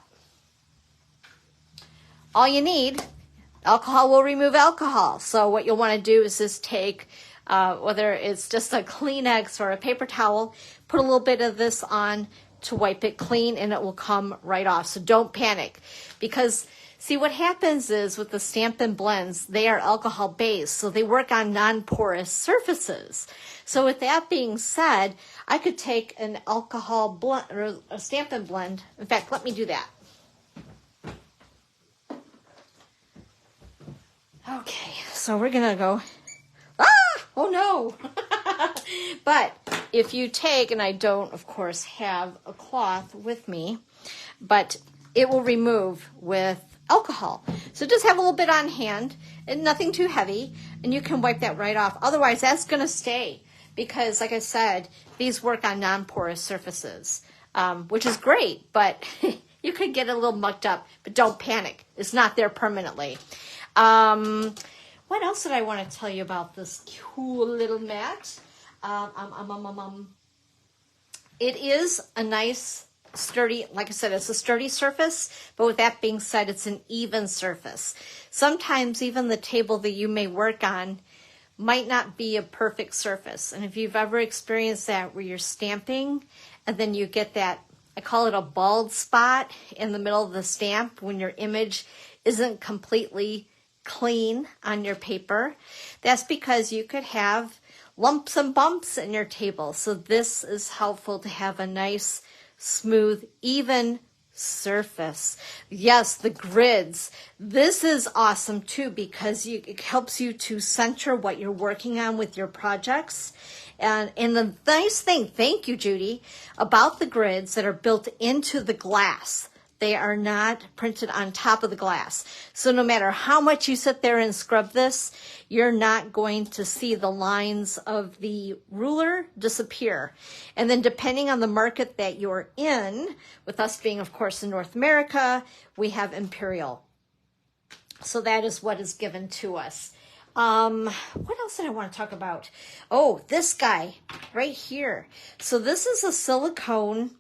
all you need, alcohol will remove alcohol. So what you'll want to do is just take, whether it's just a Kleenex or a paper towel, put a little bit of this on to wipe it clean and it will come right off. So don't panic, because see what happens is with the Stampin' blends, they are alcohol based, so they work on non-porous surfaces. So with that being said, I could take an alcohol blend or a Stampin' blend. In fact, let me do that. Okay, so we're gonna go, oh no. But if you take, and I don't of course have a cloth with me, but it will remove with alcohol. So just have a little bit on hand and nothing too heavy, and you can wipe that right off. Otherwise that's gonna stay, because like I said, these work on non-porous surfaces, which is great, but you could get a little mucked up, but don't panic. It's not there permanently. What else did I want to tell you about this cool little mat? It is a nice, sturdy, like I said, it's a sturdy surface, but with that being said, it's an even surface. Sometimes even the table that you may work on might not be a perfect surface. And if you've ever experienced that where you're stamping and then you get that, I call it a bald spot in the middle of the stamp when your image isn't completely clean on your paper, that's because you could have lumps and bumps in your table. So this is helpful to have a nice, smooth, even surface. Yes, the grids. This is awesome too, because it helps you to center what you're working on with your projects. And the nice thing, thank you, Judy, about the grids that are built into the glass. They are not printed on top of the glass. So no matter how much you sit there and scrub this, you're not going to see the lines of the ruler disappear. And then depending on the market that you're in, with us being, of course, in North America, we have Imperial. So that is what is given to us. What else did I want to talk about? Oh, this guy right here. So this is a silicone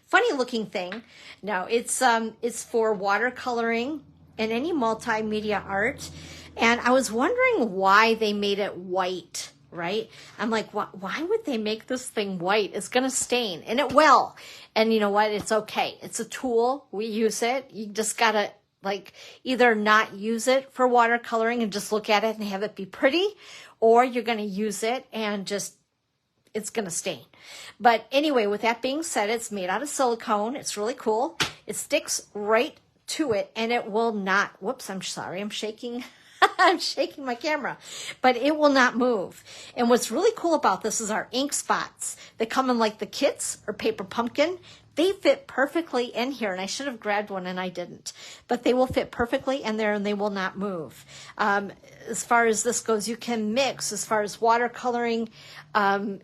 funny looking thing. Now it's for watercoloring and any multimedia art. And I was wondering why they made it white, right? I'm like, why would they make this thing white? It's going to stain, and it will. And you know what? It's okay. It's a tool. We use it. You just got to like either not use it for watercoloring and just look at it and have it be pretty, or you're going to use it and just, it's going to stain. But anyway, with that being said, it's made out of silicone. It's really cool. It sticks right to it and it will not, whoops, I'm sorry, I'm shaking. I'm shaking my camera, but it will not move. And what's really cool about this is our ink spots. They come in like the kits or paper pumpkin. They fit perfectly in here, and I should have grabbed one and I didn't, but they will fit perfectly in there and they will not move. As far as this goes, you can mix as far as watercoloring,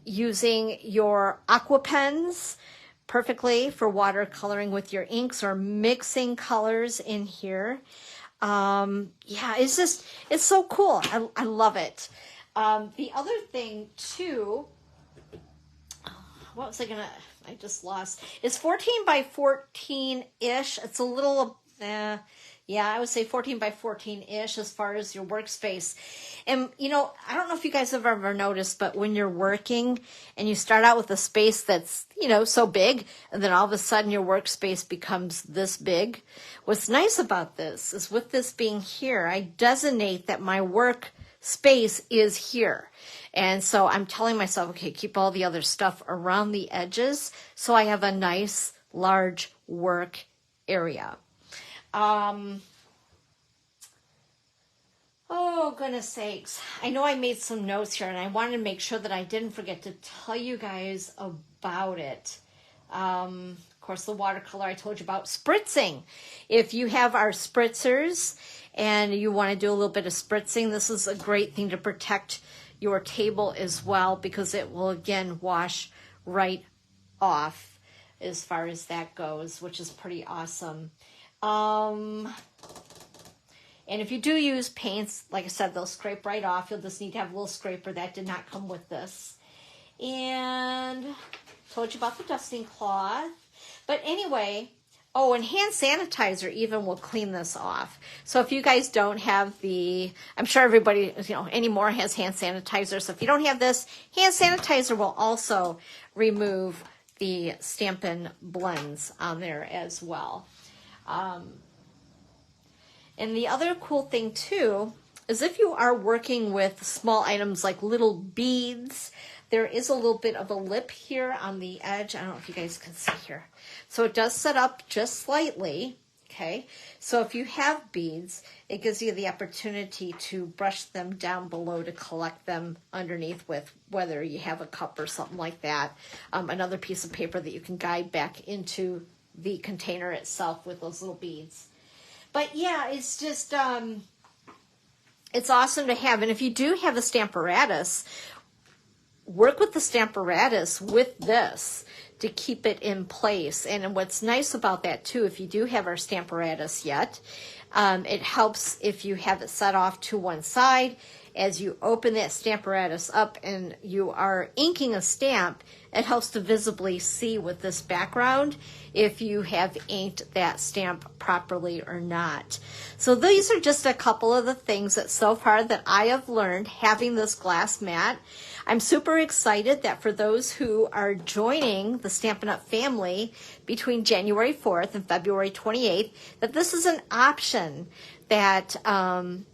using your aqua pens perfectly for watercoloring with your inks or mixing colors in here. Yeah, it's so cool. I love it. The other thing too, what was I just lost. It's 14 by 14-ish. It's a little, yeah, I would say 14 by 14-ish as far as your workspace. And, you know, I don't know if you guys have ever noticed, but when you're working and you start out with a space that's, you know, so big, and then all of a sudden your workspace becomes this big. What's nice about this is with this being here, I designate that my work space is here. And so I'm telling myself, okay, keep all the other stuff around the edges so I have a nice large work area. Oh, goodness sakes. I know I made some notes here and I wanted to make sure that I didn't forget to tell you guys about it. Of course, the watercolor I told you about. Spritzing. If you have our spritzers and you want to do a little bit of spritzing, this is a great thing to protect your table as well, because it will again wash right off as far as that goes, which is pretty awesome. And if you do use paints, like I said, they'll scrape right off. You'll just need to have a little scraper. That did not come with this. And told you about the dusting cloth. But anyway, oh, and hand sanitizer even will clean this off. So if you guys don't have the, I'm sure everybody, you know, anymore has hand sanitizer. So if you don't have this, hand sanitizer will also remove the Stampin' blends on there as well. And the other cool thing too is if you are working with small items like little beads, there is a little bit of a lip here on the edge. I don't know if you guys can see here. So it does set up just slightly, okay? So if you have beads, it gives you the opportunity to brush them down below to collect them underneath with whether you have a cup or something like that. Another piece of paper that you can guide back into the container itself with those little beads. But yeah, it's just, it's awesome to have. And if you do have a Stamparatus, work with the Stamparatus with this to keep it in place. And what's nice about that too, if you do have our Stamparatus yet, it helps if you have it set off to one side. As you open that Stamparatus up and you are inking a stamp, it helps to visibly see with this background if you have inked that stamp properly or not. So these are just a couple of the things that so far that I have learned having this glass mat. I'm super excited that for those who are joining the Stampin' Up! Family between January 4th and February 28th, that this is an option that,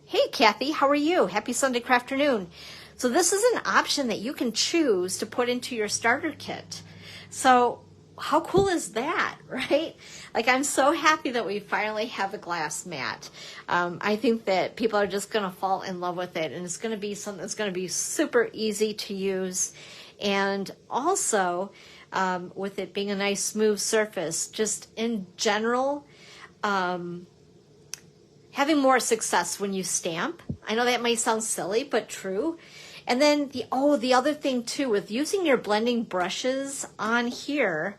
hey Kathy, how are you? Happy Sunday afternoon. So this is an option that you can choose to put into your starter kit. So how cool is that, right? Like, I'm so happy that we finally have a glass mat. I think that people are just going to fall in love with it, and it's going to be something that's going to be super easy to use. And also, with it being a nice smooth surface, just in general, having more success when you stamp. I know that may sound silly, but true. And then the other thing too, with using your blending brushes on here,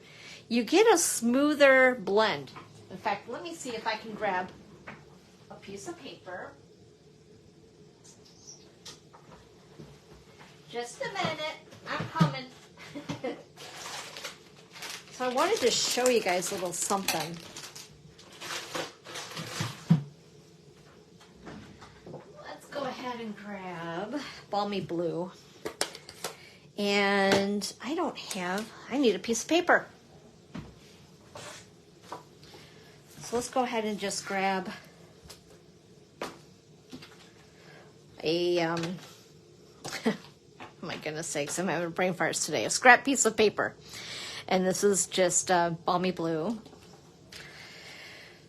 you get a smoother blend. In fact, let me see if I can grab a piece of paper. Just a minute, I'm coming. So I wanted to show you guys a little something. Let's go ahead and grab Balmy Blue. And I need a piece of paper. So let's go ahead and just grab a, oh my goodness sakes, I'm having brain farts today. A scrap piece of paper. And this is just balmy blue.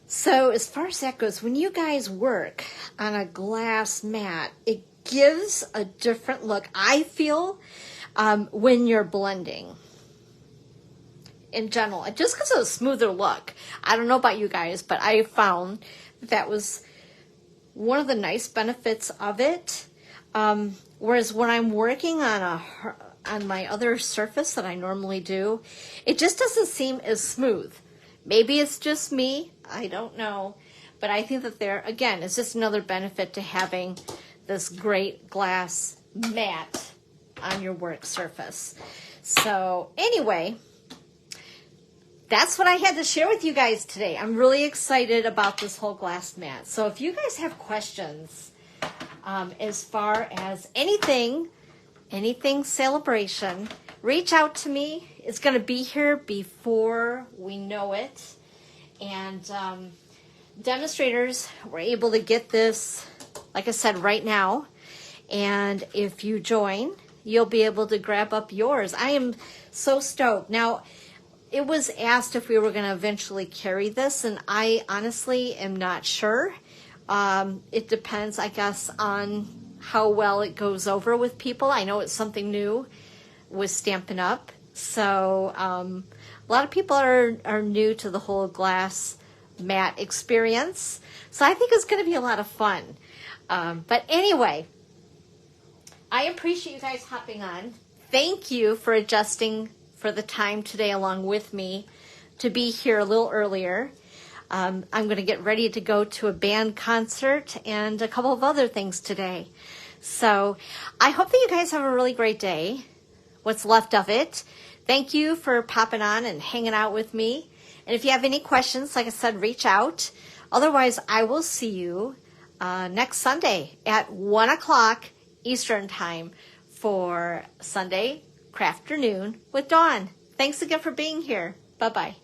So as far as that goes, when you guys work on a glass mat, it gives a different look, I feel, when you're blending. In general, just because of a smoother look. I don't know about you guys, but I found that was one of the nice benefits of it. Whereas when I'm working on my other surface that I normally do, it just doesn't seem as smooth. Maybe it's just me, I don't know. But I think that again, it's just another benefit to having this great glass mat on your work surface. So anyway, that's what I had to share with you guys today. I'm really excited about this whole glass mat. So if you guys have questions as far as anything Sale A Bration, reach out to me. It's going to be here before we know it. And demonstrators were able to get this, like I said, right now. And if you join, you'll be able to grab up yours. I am so stoked. Now, it was asked if we were going to eventually carry this, and I honestly am not sure. It depends, I guess, on how well it goes over with people. I know it's something new with Stampin' Up. So a lot of people are new to the whole glass mat experience. So I think it's going to be a lot of fun. But anyway, I appreciate you guys hopping on. Thank you for adjusting for the time today along with me to be here a little earlier. I'm going to get ready to go to a band concert and a couple of other things today. So I hope that you guys have a really great day, what's left of it. Thank you for popping on and hanging out with me. And if you have any questions, like I said, reach out. Otherwise, I will see you next Sunday at 1 o'clock Eastern Time for Sunday Crafternoon with Dawn. Thanks again for being here. Bye-bye.